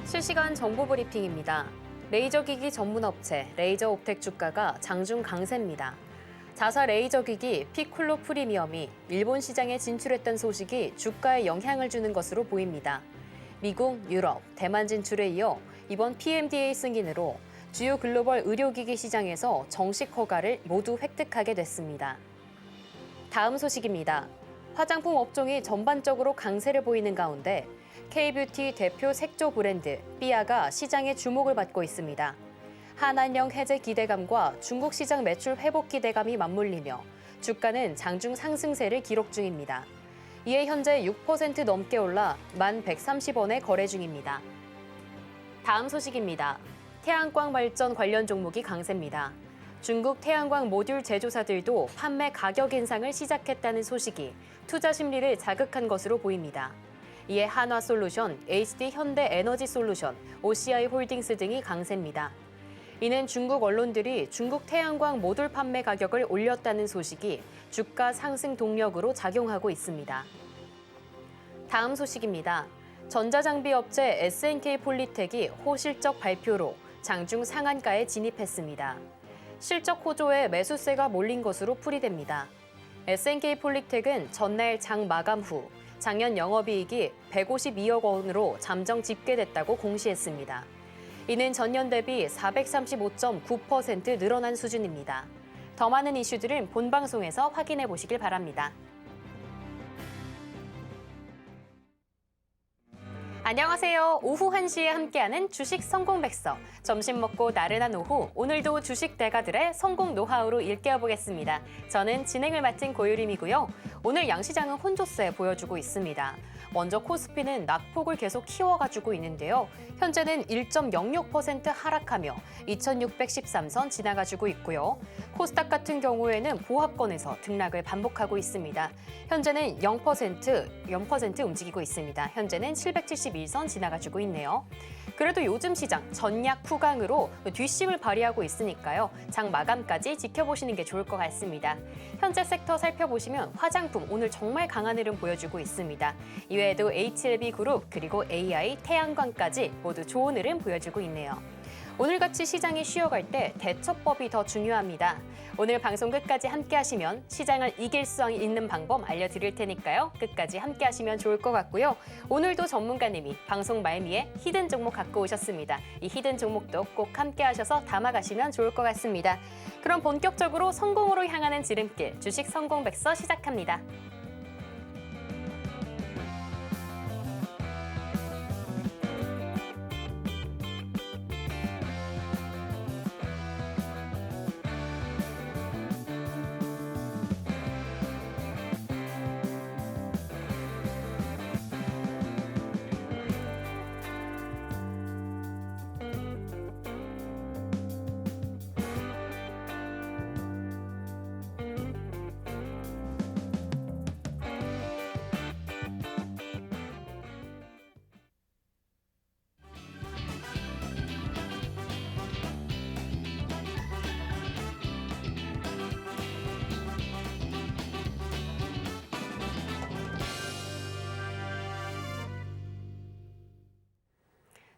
실시간 정보 브리핑입니다. 레이저 기기 전문 업체 레이저 옵텍 주가가 장중 강세입니다. 자사 레이저 기기 피콜로 프리미엄이 일본 시장에 진출했던 소식이 주가에 영향을 주는 것으로 보입니다. 미국, 유럽, 대만 진출에 이어 이번 PMDA 승인으로 주요 글로벌 의료기기 시장에서 정식 허가를 모두 획득하게 됐습니다. 다음 소식입니다. 화장품 업종이 전반적으로 강세를 보이는 가운데 K뷰티 대표 색조 브랜드 삐아가 시장의 주목을 받고 있습니다. 한한령 해제 기대감과 중국 시장 매출 회복 기대감이 맞물리며 주가는 장중 상승세를 기록 중입니다. 이에 현재 6% 넘게 올라 1,130원에 거래 중입니다. 다음 소식입니다. 태양광 발전 관련 종목이 강세입니다. 중국 태양광 모듈 제조사들도 판매 가격 인상을 시작했다는 소식이 투자 심리를 자극한 것으로 보입니다. 이에 한화솔루션, HD 현대에너지솔루션, OCI 홀딩스 등이 강세입니다. 이는 중국 언론들이 중국 태양광 모듈 판매 가격을 올렸다는 소식이 주가 상승 동력으로 작용하고 있습니다. 다음 소식입니다. 전자장비 업체 SNK폴리텍이 호실적 발표로 장중 상한가에 진입했습니다. 실적 호조에 매수세가 몰린 것으로 풀이됩니다. SNK폴리텍은 전날 장 마감 후 작년 영업이익이 152억 원으로 잠정 집계됐다고 공시했습니다. 이는 전년 대비 435.9% 늘어난 수준입니다. 더 많은 이슈들은 본방송에서 확인해 보시길 바랍니다. 안녕하세요. 오후 1시에 함께하는 주식 성공백서. 점심 먹고 나른한 오후, 오늘도 주식 대가들의 성공 노하우로 일깨워보겠습니다. 저는 진행을 맡은 고유림이고요. 오늘 양시장은 혼조세 보여주고 있습니다. 먼저 코스피는 낙폭을 계속 키워가지고 있는데요. 현재는 1.06% 하락하며 2613선 지나가지고 있고요. 코스닥 같은 경우에는 보합권에서 등락을 반복하고 있습니다. 현재는 0% 움직이고 있습니다. 현재는 771선 지나가지고 있네요. 그래도 요즘 시장 전약 후강으로 뒷심을 발휘하고 있으니까요. 장 마감까지 지켜보시는 게 좋을 것 같습니다. 현재 섹터 살펴보시면 화장품 오늘 정말 강한 흐름 보여주고 있습니다. 이외에도 HLB 그룹 그리고 AI, 태양광까지 모두 좋은 흐름 보여주고 있네요. 오늘같이 시장이 쉬어갈 때 대처법이 더 중요합니다. 오늘 방송 끝까지 함께 하시면 시장을 이길 수 있는 방법 알려드릴 테니까요. 끝까지 함께 하시면 좋을 것 같고요. 오늘도 전문가님이 방송 말미에 히든 종목 갖고 오셨습니다. 이 히든 종목도 꼭 함께 하셔서 담아가시면 좋을 것 같습니다. 그럼 본격적으로 성공으로 향하는 지름길 주식 성공백서 시작합니다.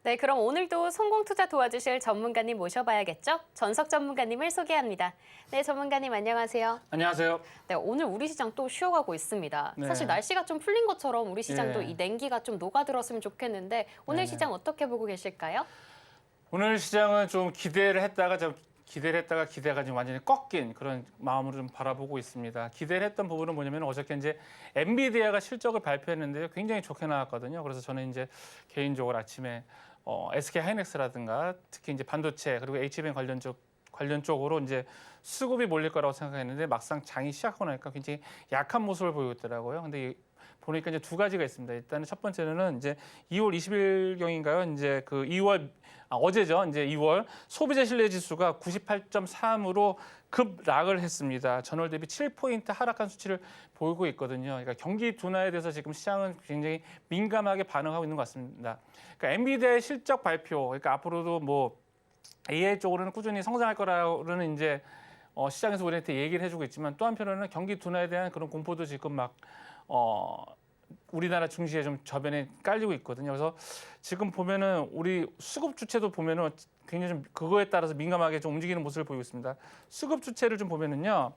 네, 그럼 오늘도 성공 투자 도와주실 전문가님 모셔봐야겠죠? 전석 전문가님을 소개합니다. 네, 전문가님 안녕하세요. 안녕하세요. 네, 오늘 우리 시장 또 쉬어가고 있습니다. 네. 사실 날씨가 좀 풀린 것처럼 우리 시장도 예. 이 냉기가 좀 녹아들었으면 좋겠는데 오늘 네네. 시장 어떻게 보고 계실까요? 오늘 시장은 좀 기대가 기대가 지금 완전히 꺾인 그런 마음으로 좀 바라보고 있습니다. 기대를 했던 부분은 뭐냐면 어저께 이제 엔비디아가 실적을 발표했는데 굉장히 좋게 나왔거든요. 그래서 저는 이제 개인적으로 아침에 SK 하이닉스라든가 특히 이제 반도체 그리고 HBM 관련 쪽으로 이제 수급이 몰릴 거라고 생각했는데 막상 장이 시작하고 나니까 굉장히 약한 모습을 보이고 있더라고요. 근데 보니까 이제 두 가지가 있습니다. 일단은 첫 번째는 이제 2월 20일경인가요? 이제 그 어제죠. 이제 2월 소비자 신뢰 지수가 98.3으로 급락을 했습니다. 전월 대비 7포인트 하락한 수치를 보이고 있거든요. 그러니까 경기 둔화에 대해서 지금 시장은 굉장히 민감하게 반응하고 있는 것 같습니다. 그러니까 엔비디아의 실적 발표, 그러니까 앞으로도 뭐 AI 쪽으로는 꾸준히 성장할 거라는 이제 시장에서 우리한테 얘기를 해주고 있지만 또 한편으로는 경기 둔화에 대한 그런 공포도 지금 막 우리나라 증시에 좀 저변에 깔리고 있거든요. 그래서 지금 보면은 우리 수급 주체도 보면은 굉장히 좀 그거에 따라서 민감하게 좀 움직이는 모습을 보이고 있습니다. 수급 주체를 좀 보면은요.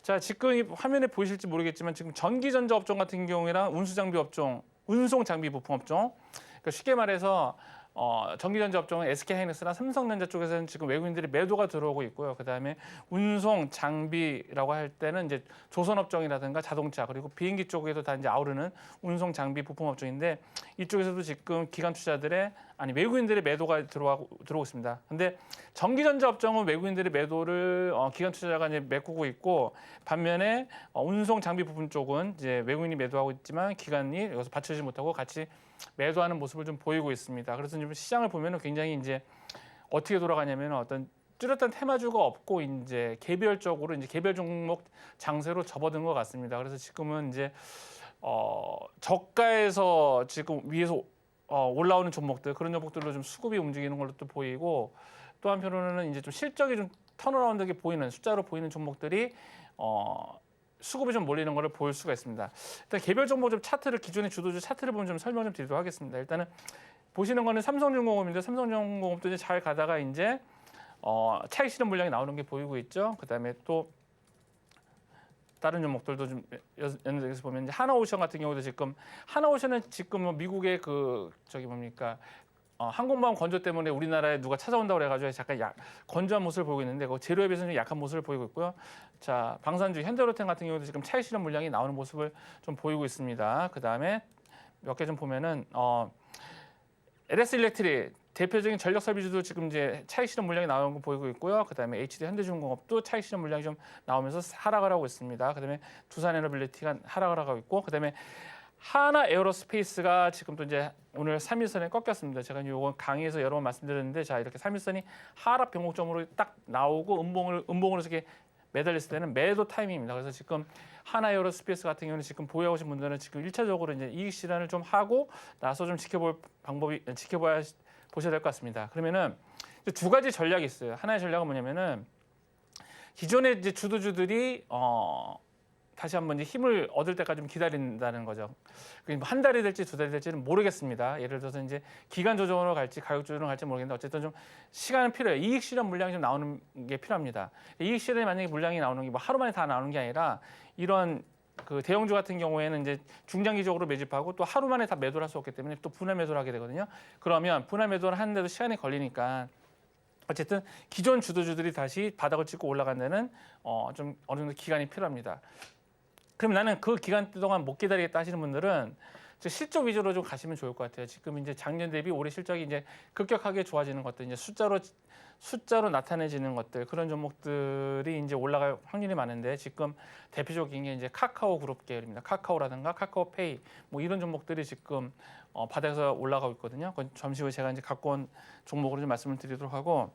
자, 지금 이 화면에 보이실지 모르겠지만 지금 전기전자 업종 같은 경우에랑 운수장비 업종, 운송장비 부품 업종, 그러니까 쉽게 말해서 전기전자 업종은 SK하이닉스나 삼성전자 쪽에서는 지금 외국인들이 매도가 들어오고 있고요. 그다음에 운송 장비라고 할 때는 이제 조선업종이라든가 자동차 그리고 비행기 쪽에도 다 이제 아우르는 운송 장비 부품 업종인데 이쪽에서도 지금 기관 투자들의 외국인들의 매도가 들어오고 있습니다. 근데 전기전자 업종은 외국인들의 매도를 기관 투자자가 이제 메꾸고 있고 반면에 운송 장비 부품 쪽은 이제 외국인이 매도하고 있지만 기관이 여기서 받쳐주지 못하고 같이 매도하는 모습을 좀 보이고 있습니다. 그래서 지금 시장을 보면은 굉장히 이제 어떻게 돌아가냐면 어떤 뚜렷한 테마주가 없고 이제 개별적으로 이제 개별 종목 장세로 접어든 것 같습니다. 그래서 지금은 이제 저가에서 지금 위에서 올라오는 종목들 그런 종목들로 좀 수급이 움직이는 걸로 또 보이고 또 한편으로는 이제 좀 실적이 좀 턴어라운드하게 보이는 숫자로 보이는 종목들이 수급이 좀 몰리는 것을 볼 수가 있습니다. 일단 개별 종목 좀 차트를 기존의 주도주 차트를 보면 좀 설명 좀 드리도록 하겠습니다. 일단은 보시는 거는 삼성중공업인데 삼성중공업도 이제 잘 가다가 이제 차익 실현 물량이 나오는 게 보이고 있죠. 그다음에 또 다른 종목들도 좀 연결해서 보면 이제 하나오션 같은 경우도 지금 하나오션은 지금 뭐 미국의 그 저기 뭡니까 항공모함 건조 때문에 우리나라에 누가 찾아온다고 그래가지고 잠깐 건조한 모습을 보이고 있는데 그 재료에 비해서는 약한 모습을 보이고 있고요. 자, 방산주 현대로템 같은 경우도 지금 차익 실현 물량이 나오는 모습을 좀 보이고 있습니다. 그 다음에 몇 개 좀 보면은 LS 일렉트릭 대표적인 전력 설비주도 지금 이제 차익 실현 물량이 나오는 거 보이고 있고요. 그 다음에 HD 현대중공업도 차익 실현 물량이 좀 나오면서 하락을 하고 있습니다. 그 다음에 두산에너빌리티가 하락을 하고 있고, 그 다음에 하나 에어로스페이스가 지금 또 이제 오늘 3일선에 꺾였습니다. 제가 이거 강의에서 여러 번 말씀드렸는데, 자 이렇게 3일선이 하락 변곡점으로 딱 나오고 음봉으로 이렇게 매달렸을 때는 매도 타이밍입니다. 그래서 지금 하나 에어로스페이스 같은 경우는 지금 보유하신 분들은 지금 1차적으로 이제 이익 실현을 좀 하고 나서 좀 보셔야 될 것 같습니다. 그러면은 두 가지 전략이 있어요. 하나의 전략은 뭐냐면은 기존의 이제 주도주들이 다시 한번 이제 힘을 얻을 때까지 좀 기다린다는 거죠. 한 달이 될지 두 달이 될지는 모르겠습니다. 예를 들어서 이제 기간 조정으로 갈지 가격 조정으로 갈지 모르겠는데 어쨌든 좀 시간은 필요해요. 이익 실현 물량이 좀 나오는 게 필요합니다. 이익 실현이 만약에 물량이 나오는 게 뭐 하루 만에 다 나오는 게 아니라 이런 그 대형주 같은 경우에는 이제 중장기적으로 매집하고 또 하루 만에 다 매도를 할 수 없기 때문에 또 분할 매도를 하게 되거든요. 그러면 분할 매도를 하는데도 시간이 걸리니까 어쨌든 기존 주도주들이 다시 바닥을 찍고 올라간 데는 좀 어느 정도 기간이 필요합니다. 그럼 나는 그 기간 동안 못 기다리겠다 하시는 분들은 실적 위주로 좀 가시면 좋을 것 같아요. 지금 이제 작년 대비 올해 실적이 이제 급격하게 좋아지는 것들, 이제 숫자로 나타내지는 것들, 그런 종목들이 이제 올라갈 확률이 많은데 지금 대표적인 게 이제 카카오 그룹 계열입니다. 카카오라든가 카카오페이 뭐 이런 종목들이 지금 바닥에서 올라가고 있거든요. 그건 잠시 후에 제가 이제 갖고 온 종목으로 좀 말씀을 드리도록 하고,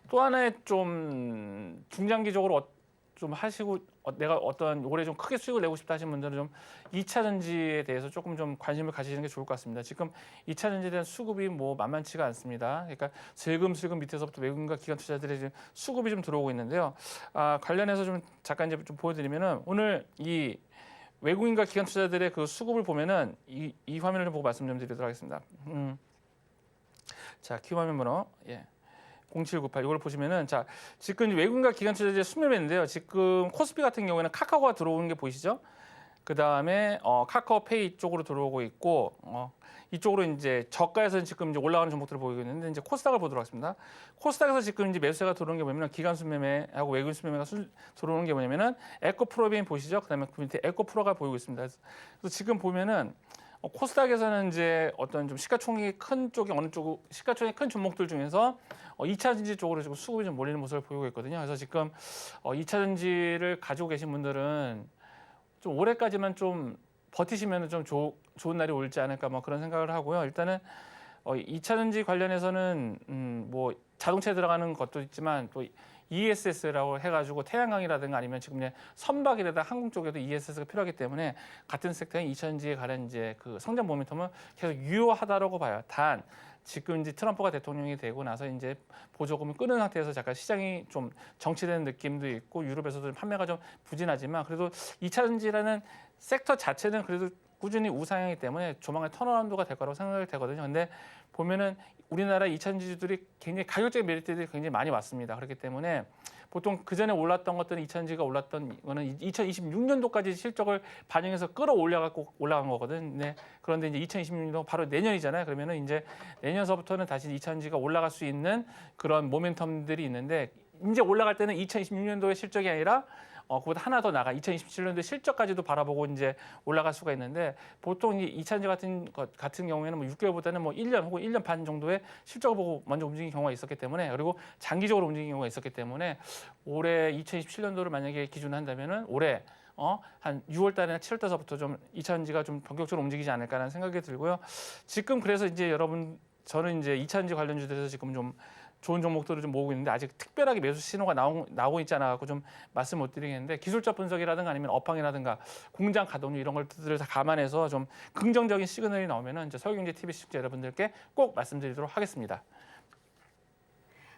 또 하나의 좀 중장기적으로 좀 하시고 내가 어떤 올해 좀 크게 수익을 내고 싶다 하시는 분들은 좀 2차 전지에 대해서 조금 좀 관심을 가지시는 게 좋을 것 같습니다. 지금 2차 전지에 대한 수급이 뭐 만만치가 않습니다. 그러니까 슬금슬금 밑에서부터 외국인과 기관 투자들의 수급이 좀 들어오고 있는데요. 관련해서 좀 잠깐 이제 좀 보여드리면은 오늘 이 외국인과 기관 투자들의 그 수급을 보면은 이 화면을 좀 보고 말씀 좀 드리도록 하겠습니다. 자, 키 화면 번호 0798 이걸 보시면은 자 지금 외국인과 기관 투자자의 수매매인데요. 지금 코스피 같은 경우에는 카카오가 들어오는 게 보이시죠? 그 다음에 카카오페이 쪽으로 들어오고 있고 이쪽으로 이제 저가에서 지금 이제 올라가는 종목들을 보이고 있는데 이제 코스닥을 보도록 하겠습니다. 코스닥에서 지금 이제 매수세가 들어오는 게 뭐냐면 기관 수매매하고 외국인 수매매가 들어오는 게 뭐냐면은 에코프로빈 보시죠? 그다음에 그 밑에 에코프로가 보이고 있습니다. 그래서 지금 보면은 코스닥에서는 이제 어떤 좀 시가총액이 큰 쪽이 시가총액이 큰 종목들 중에서 2차 전지 쪽으로 지금 수급이 좀 몰리는 모습을 보이고 있거든요. 그래서 지금 2차 전지를 가지고 계신 분들은 좀 올해까지만 좀 버티시면 좀 좋은 날이 올지 않을까 뭐 그런 생각을 하고요. 일단은 2차 전지 관련해서는 뭐 자동차에 들어가는 것도 있지만 또 ESS라고 해가지고 태양광이라든가 아니면 지금 이제 선박이라든가 항공 쪽에도 ESS가 필요하기 때문에 같은 섹터인 2차 전지에 관한 이제 그 성장 모멘텀은 계속 유효하다라고 봐요. 단 지금 이제 트럼프가 대통령이 되고 나서 이제 보조금을 끊은 상태에서 잠깐 시장이 좀 정체되는 느낌도 있고 유럽에서도 판매가 좀 부진하지만 그래도 2차 전지라는 섹터 자체는 그래도 꾸준히 우상향이기 때문에 조만간 턴어라운드가 될 거라고 생각이 되거든요. 근데 보면은 우리나라 2차전지주들이 굉장히 가격적인 메리트들이 굉장히 많이 왔습니다. 그렇기 때문에 보통 그 전에 올랐던 것들은 2차전지가 올랐던 거는 2026년도까지 실적을 반영해서 끌어올려갖고 올라간 거거든. 네. 그런데 이제 2026년도 바로 내년이잖아요. 그러면은 이제 내년서부터는 다시 2차전지가 올라갈 수 있는 그런 모멘텀들이 있는데 이제 올라갈 때는 2026년도의 실적이 아니라 그보다 하나 더 나가 2027년도 실적까지도 바라보고 이제 올라갈 수가 있는데 보통 이 2차전지 같은 경우에는 뭐 6개월보다는 뭐 1년 혹은 1년 반 정도의 실적을 보고 먼저 움직이는 경우가 있었기 때문에 그리고 장기적으로 움직이는 경우가 있었기 때문에 올해 2027년도를 만약에 기준으로 한다면은 올해 한 6월 달이나 7월 달서부터 좀 2차전지가 좀 본격적으로 움직이지 않을까라는 생각이 들고요. 지금 그래서 이제 여러분 저는 이제 2차전지 관련주들에서 지금 좀 좋은 종목들을 좀 모으고 있는데 아직 특별하게 매수 신호가 나오고 있지 않아갖고 좀 말씀 못 드리겠는데 기술적 분석이라든가 아니면 업황이라든가 공장 가동률 이런 것들을 다 감안해서 좀 긍정적인 시그널이 나오면은 이제 서울경제 TV 시청자 여러분들께 꼭 말씀드리도록 하겠습니다.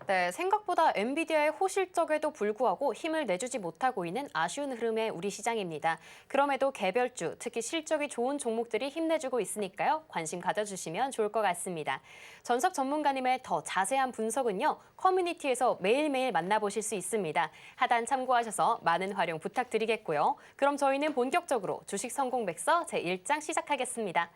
네, 생각보다 엔비디아의 호실적에도 불구하고 힘을 내주지 못하고 있는 아쉬운 흐름의 우리 시장입니다. 그럼에도 개별주, 특히 실적이 좋은 종목들이 힘내주고 있으니까요. 관심 가져주시면 좋을 것 같습니다. 전석 전문가님의 더 자세한 분석은요. 커뮤니티에서 매일매일 만나보실 수 있습니다. 하단 참고하셔서 많은 활용 부탁드리겠고요. 그럼 저희는 본격적으로 주식 성공 백서 제1장 시작하겠습니다.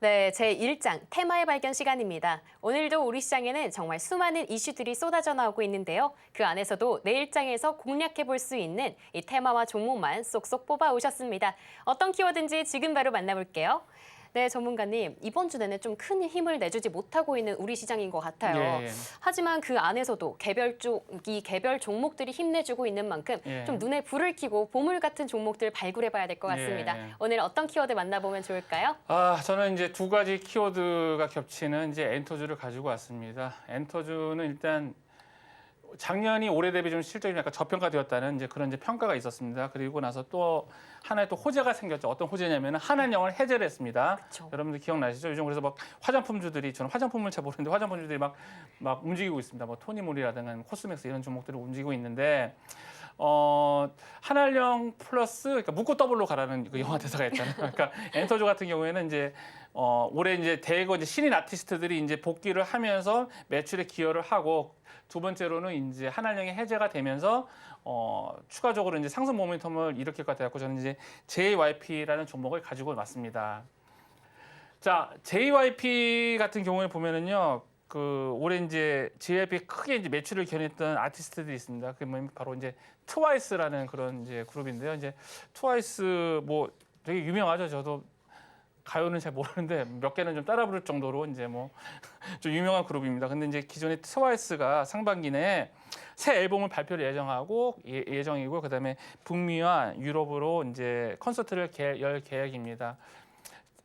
네, 제1장 테마의 발견 시간입니다. 오늘도 우리 시장에는 정말 수많은 이슈들이 쏟아져 나오고 있는데요. 그 안에서도 내일장에서 공략해 볼 수 있는 이 테마와 종목만 쏙쏙 뽑아 오셨습니다. 어떤 키워드인지 지금 바로 만나볼게요. 네, 전문가님, 이번 주에는 좀 큰 힘을 내주지 못하고 있는 우리 시장인 것 같아요. 예. 하지만 그 안에서도 개별 종목들이 힘내주고 있는 만큼 예. 좀 눈에 불을 켜고 보물 같은 종목들 발굴해봐야 될 것 같습니다. 예. 오늘 어떤 키워드 만나보면 좋을까요? 저는 이제 두 가지 키워드가 겹치는 이제 엔터주를 가지고 왔습니다. 엔터주는 일단 작년이 올해 대비 좀 실적이 약간 저평가되었다는 이제 그런 이제 평가가 있었습니다. 그리고 나서 또 하나의 또 호재가 생겼죠. 어떤 호재냐면 한한령을 해제를 했습니다. 그쵸. 여러분들 기억나시죠? 요즘 그래서 막 화장품주들이 저는 화장품을 잘 모르는데 화장품주들이 막 움직이고 있습니다. 뭐 토니모리라든가 코스맥스 이런 종목들이 움직이고 있는데 한한령 플러스 그러니까 묶고 더블로 가라는 그 영화 대사가 있잖아요. 그러니까 엔터주 같은 경우에는 이제 올해 이제 대거 이제 신인 아티스트들이 이제 복귀를 하면서 매출에 기여를 하고 두 번째로는 이제 한한령이 해제가 되면서 추가적으로 이제 상승 모멘텀을 일으킬 것 같아서 저는 이제 JYP라는 종목을 가지고 왔습니다. 자, JYP 같은 경우에 보면은요. 그 올해 이제 JYP 크게 이제 매출을 견인했던 아티스트들이 있습니다. 그게 뭐냐면 바로 이제 트와이스라는 그런 이제 그룹인데요. 이제 트와이스 뭐 되게 유명하죠. 저도 가요는 잘 모르는데 몇 개는 좀 따라 부를 정도로 이제 뭐 좀 유명한 그룹입니다. 근데 이제 기존의 트와이스가 상반기 내에 새 앨범을 발표를 예정이고 그다음에 북미와 유럽으로 이제 콘서트를 열 계획입니다.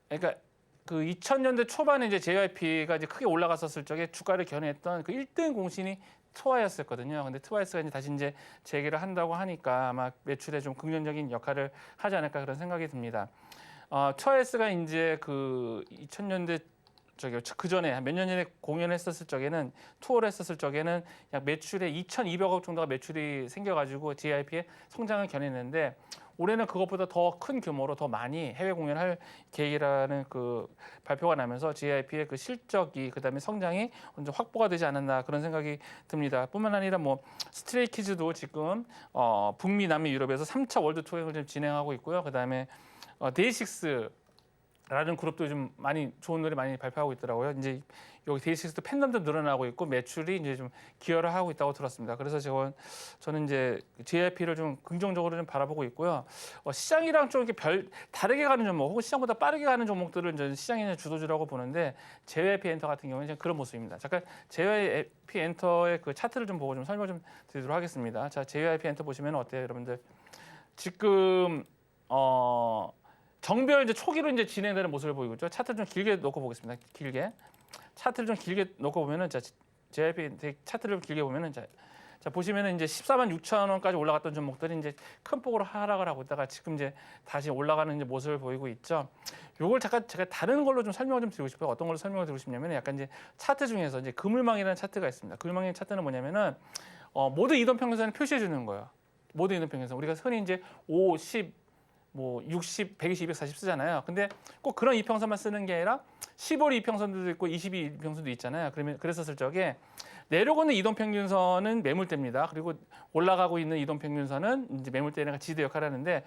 그러니까 그 2000년대 초반에 이제 JYP가 이제 크게 올라갔었을 적에 주가를 견인했던 그 1등 공신이 트와이스였거든요. 근데 트와이스가 이제 다시 이제 재개를 한다고 하니까 아마 매출에 좀 긍정적인 역할을 하지 않을까 그런 생각이 듭니다. 트와이스가 이제 그 2000년대 그 전에 몇 년 전에 공연했었을 적에는 투어를 했었을 적에는 약 매출에 2,200억 정도가 매출이 생겨가지고 JYP의 성장을 견인했는데 올해는 그것보다 더 큰 규모로 더 많이 해외 공연할 계획이라는 그 발표가 나면서 JYP의 그 실적이 그다음에 성장이 먼저 확보가 되지 않았나 그런 생각이 듭니다. 뿐만 아니라 뭐 스트레이키즈도 지금 북미, 남미, 유럽에서 3차 월드 투어를 좀 진행하고 있고요. 그다음에 데이식스라는 그룹도 좀 많이 좋은 노래 많이 발표하고 있더라고요. 이제 여기 데이식스도 팬덤도 늘어나고 있고 매출이 이제 좀 기여를 하고 있다고 들었습니다. 그래서 저는 이제 JYP를 좀 긍정적으로 좀 바라보고 있고요. 시장이랑 좀 이렇게 다르게 가는 종목 혹은 시장보다 빠르게 가는 종목들을 이제 시장의 주도주라고 보는데 JYP 엔터 같은 경우는 그런 모습입니다. 잠깐 JYP 엔터의 그 차트를 좀 보고 좀 설명 좀 드리도록 하겠습니다. 자, JYP 엔터 보시면 어때요, 여러분들? 지금 정별 이제 초기로 이제 진행되는 모습을 보이고 있죠. 차트를 좀 길게 놓고 보겠습니다. 길게 차트를 좀 길게 놓고 보면은 자 JYP 차트를 길게 보면은 자 자, 보시면은 이제 14만 6천 원까지 올라갔던 종목들이 이제 큰 폭으로 하락을 하고 있다가 지금 이제 다시 올라가는 이제 모습을 보이고 있죠. 요걸 잠깐 제가 다른 걸로 좀 설명을 좀 드리고 싶어요. 어떤 걸로 설명을 드리고 싶냐면 약간 이제 차트 중에서 이제 그물망이라는 차트가 있습니다. 그물망의 차트는 뭐냐면은 모두 이동 평균선을 표시해 주는 거예요. 모두 이동 평균선. 우리가 흔히 이제 5, 10, 뭐 60, 120, 240 쓰잖아요. 근데 꼭 그런 이평선만 쓰는 게 아니라 15일 이평선도 있고 22 이평선도 있잖아요. 그러면 그랬었을 적에 내려오는 이동 평균선은 매물대입니다. 그리고 올라가고 있는 이동 평균선은 이제 매물대랑 지대 역할을 하는데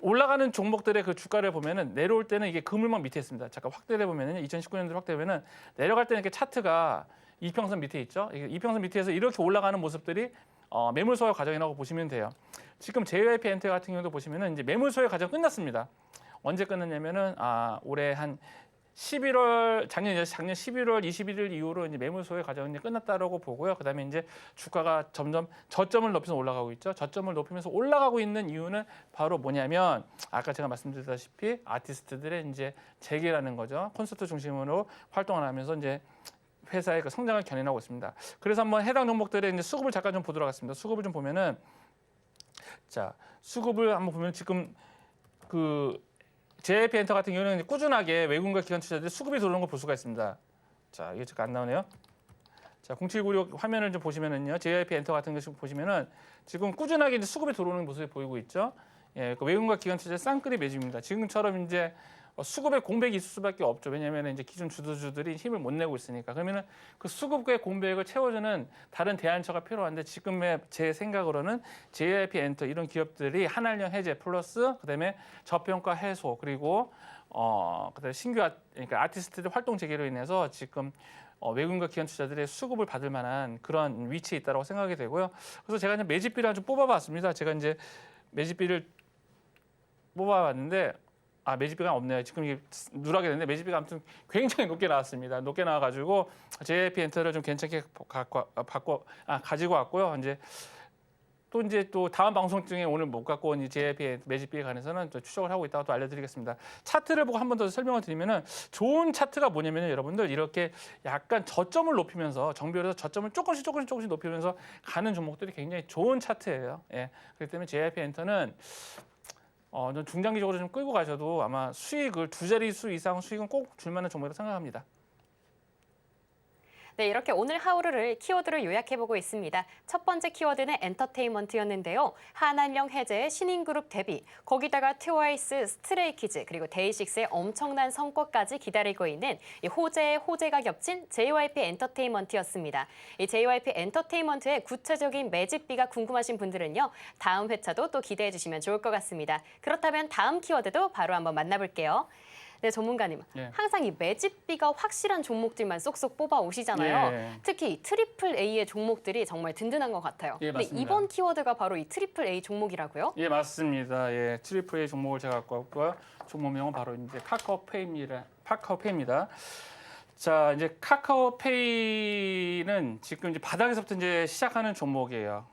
올라가는 종목들의 그 주가를 보면은 내려올 때는 이게 그물망 밑에 있습니다. 잠깐 확대해 보면은 2019년도 확대하면은 내려갈 때는 이렇게 차트가 이평선 밑에 있죠. 이평선 밑에서 이렇게 올라가는 모습들이 매물 소화 과정이라고 보시면 돼요. 지금 JYP 엔터 같은 경우도 보시면은 이제 매물 소화 과정 끝났습니다. 언제 끝났냐면은 올해 한 11월 작년 11월 21일 이후로 이제 매물 소외 과정이 끝났다라고 보고요. 그다음에 이제 주가가 점점 저점을 높이면서 올라가고 있죠. 저점을 높이면서 올라가고 있는 이유는 바로 뭐냐면 아까 제가 말씀드렸다시피 아티스트들의 이제 재기라는 거죠. 콘서트 중심으로 활동을 하면서 이제 회사의 그 성장을 견인하고 있습니다. 그래서 한번 해당 종목들의 이제 수급을 잠깐 좀 보도록 하겠습니다. 수급을 좀 보면은 자 수급을 한번 보면 지금 그 JYP 엔터 같은 경우는 꾸준하게 외국인과 기관 투자자들이 수급이 들어오는 걸 볼 수가 있습니다. 자, 이게 잠깐 안 나오네요. 자, 0796 화면을 좀 보시면은요. JYP 엔터 같은 거 보시면은 지금 꾸준하게 이제 수급이 들어오는 모습이 보이고 있죠. 예, 그 외국인과 기관 투자자 쌍끌이 매집입니다. 지금처럼 이제 수급의 공백이 있을 수밖에 없죠. 왜냐하면 이제 기존 주도주들이 힘을 못 내고 있으니까. 그러면은 그 수급의 공백을 채워주는 다른 대안처가 필요한데 지금의 제 생각으로는 JYP 엔터 이런 기업들이 한한령 해제 플러스 그다음에 저평가 해소 그리고 그다음에 신규 그러니까 아티스트들 활동 재개로 인해서 지금 외국인과 기관 투자들의 수급을 받을 만한 그런 위치에 있다고 생각이 되고요. 그래서 제가 이제 매집비를 좀 뽑아봤습니다. 제가 이제 매집비를 뽑아봤는데. 매집비가 없네요. 지금 이게 누락이 됐는데 매집비가 아무튼 굉장히 높게 나왔습니다. 높게 나와가지고 JYP 엔터를 좀 괜찮게 가지고 왔고요. 이제 또 다음 방송 중에 오늘 못 갖고 온 JYP 매집비에 관해서는 또 추적을 하고 있다가 또 알려드리겠습니다. 차트를 보고 한 번 더 설명을 드리면은 좋은 차트가 뭐냐면요, 여러분들 이렇게 약간 저점을 높이면서 정비율에서 저점을 조금씩 높이면서 가는 종목들이 굉장히 좋은 차트예요. 예, 그렇기 때문에 JYP 엔터는 좀 중장기적으로 좀 끌고 가셔도 아마 수익을 두 자릿수 이상 수익은 꼭 줄 만한 종목이라고 생각합니다. 네, 이렇게 오늘 하루를 키워드를 요약해보고 있습니다. 첫 번째 키워드는 엔터테인먼트였는데요. 한한령 해제의 신인그룹 데뷔, 거기다가 트와이스, 스트레이키즈, 그리고 데이식스의 엄청난 성과까지 기다리고 있는 이 호재의 호재가 겹친 JYP 엔터테인먼트였습니다. 이 JYP 엔터테인먼트의 구체적인 매집비가 궁금하신 분들은요. 다음 회차도 또 기대해 주시면 좋을 것 같습니다. 그렇다면 다음 키워드도 바로 한번 만나볼게요. 네, 전문가님. 예. 항상 이 매집비가 확실한 종목들만 쏙쏙 뽑아 오시잖아요. 예. 특히 이 트리플 A의 종목들이 정말 든든한 것 같아요. 예, 근데 맞습니다. 이번 키워드가 바로 이 트리플 A 종목이라고요? 예, 맞습니다. 예, 트리플 A 종목을 제가 갖고 왔고요. 종목명은 바로 이제 카카오페이입니다. 자, 이제 카카오페이는 지금 이제 바닥에서부터 이제 시작하는 종목이에요.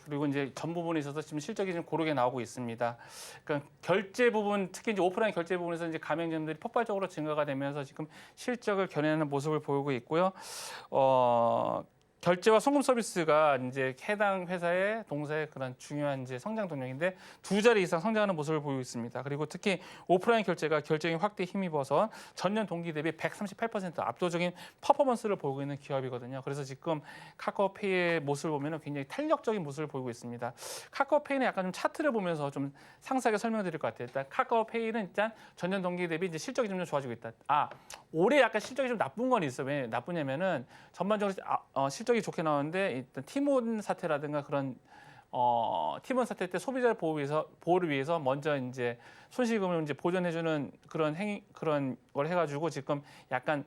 그리고 이제 전 부분에 있어서 지금 실적이 좀 고르게 나오고 있습니다. 그러니까 결제 부분, 특히 이제 오프라인 결제 부분에서 이제 가맹점들이 폭발적으로 증가가 되면서 지금 실적을 견인하는 모습을 보이고 있고요. 결제와 송금 서비스가 이제 해당 회사의 동사의 그런 중요한 이제 성장 동력인데 두 자리 이상 성장하는 모습을 보이고 있습니다. 그리고 특히 오프라인 결제가 결제인 확대에 힘입어서 전년 동기 대비 138% 압도적인 퍼포먼스를 보이고 있는 기업이거든요. 그래서 지금 카카오페이의 모습을 보면 굉장히 탄력적인 모습을 보이고 있습니다. 카카오페이는 약간 좀 차트를 보면서 좀 상세하게 설명드릴 것 같아요. 일단 카카오페이는 일단 전년 동기 대비 이제 실적이 점점 좋아지고 있다. 올해 약간 실적이 좀 나쁜 건 있어요. 왜 나쁘냐면은 전반적으로 실적이 좋게 나오는데 일단 티몬 사태라든가 그런 티몬 사태 때 소비자 보호를 위해서 먼저 이제 손실금을 이제 보전해주는 그런 걸 해가지고 지금 약간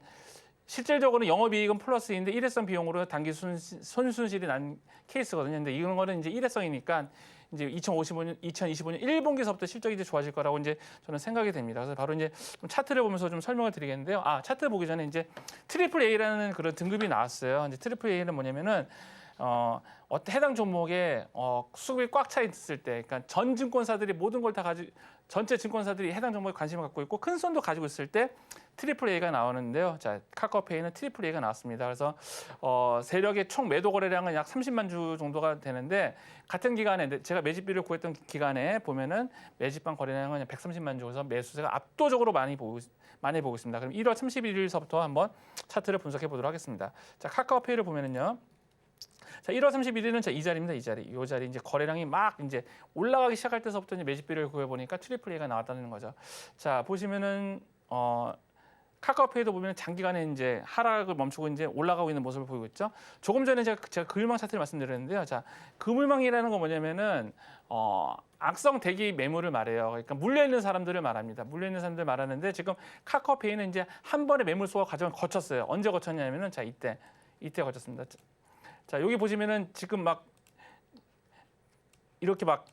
실질적으로는 영업이익은 플러스인데 일회성 비용으로 단기 손순실이 난 케이스거든요. 근데 이런 거는 이제 일회성이니까 이제 2025년 1분기서부터 실적이 이제 좋아질 거라고 이제 저는 생각이 됩니다. 그래서 바로 이제 좀 차트를 보면서 좀 설명을 드리겠는데요. 차트를 보기 전에 이제 트리플 A라는 그런 등급이 나왔어요. 이제 트리플 A는 뭐냐면은 해당 종목에 수급이 꽉 차 있을 때, 그러니까 전 증권사들이 모든 걸 다 전체 증권사들이 해당 종목에 관심을 갖고 있고 큰 손도 가지고 있을 때 트리플 A가 나오는데요. 자, 카카오페이는 트리플 A가 나왔습니다. 그래서 세력의 총 매도 거래량은 약 30만 주 정도가 되는데 같은 기간에 제가 매집비를 구했던 기간에 보면은 매집방 거래량은 130만 주, 그래서 매수세가 압도적으로 많이 보고 있습니다. 그럼 1월 31일서부터 한번 차트를 분석해 보도록 하겠습니다. 자, 카카오페이를 보면은요. 자, 1월 31일은 이 자리입니다. 이 자리 이제 거래량이 막 이제 올라가기 시작할 때서부터 이제 매집비를 구해 보니까 트리플 A가 나왔다는 거죠. 자, 보시면은 카카오페이도 보면 장기간에 이제 하락을 멈추고 이제 올라가고 있는 모습을 보이고 있죠. 조금 전에 제가 그물망 차트를 말씀드렸는데요. 자, 그물망이라는 건 뭐냐면은 악성 대기 매물을 말해요. 그러니까 물려 있는 사람들을 말합니다. 물려 있는 사람들 말하는데 지금 카카오페이는 이제 한 번의 매물 소화 과정을 거쳤어요. 언제 거쳤냐면은 자, 이때 거쳤습니다. 자, 여기 보시면은 지금 막 이렇게 막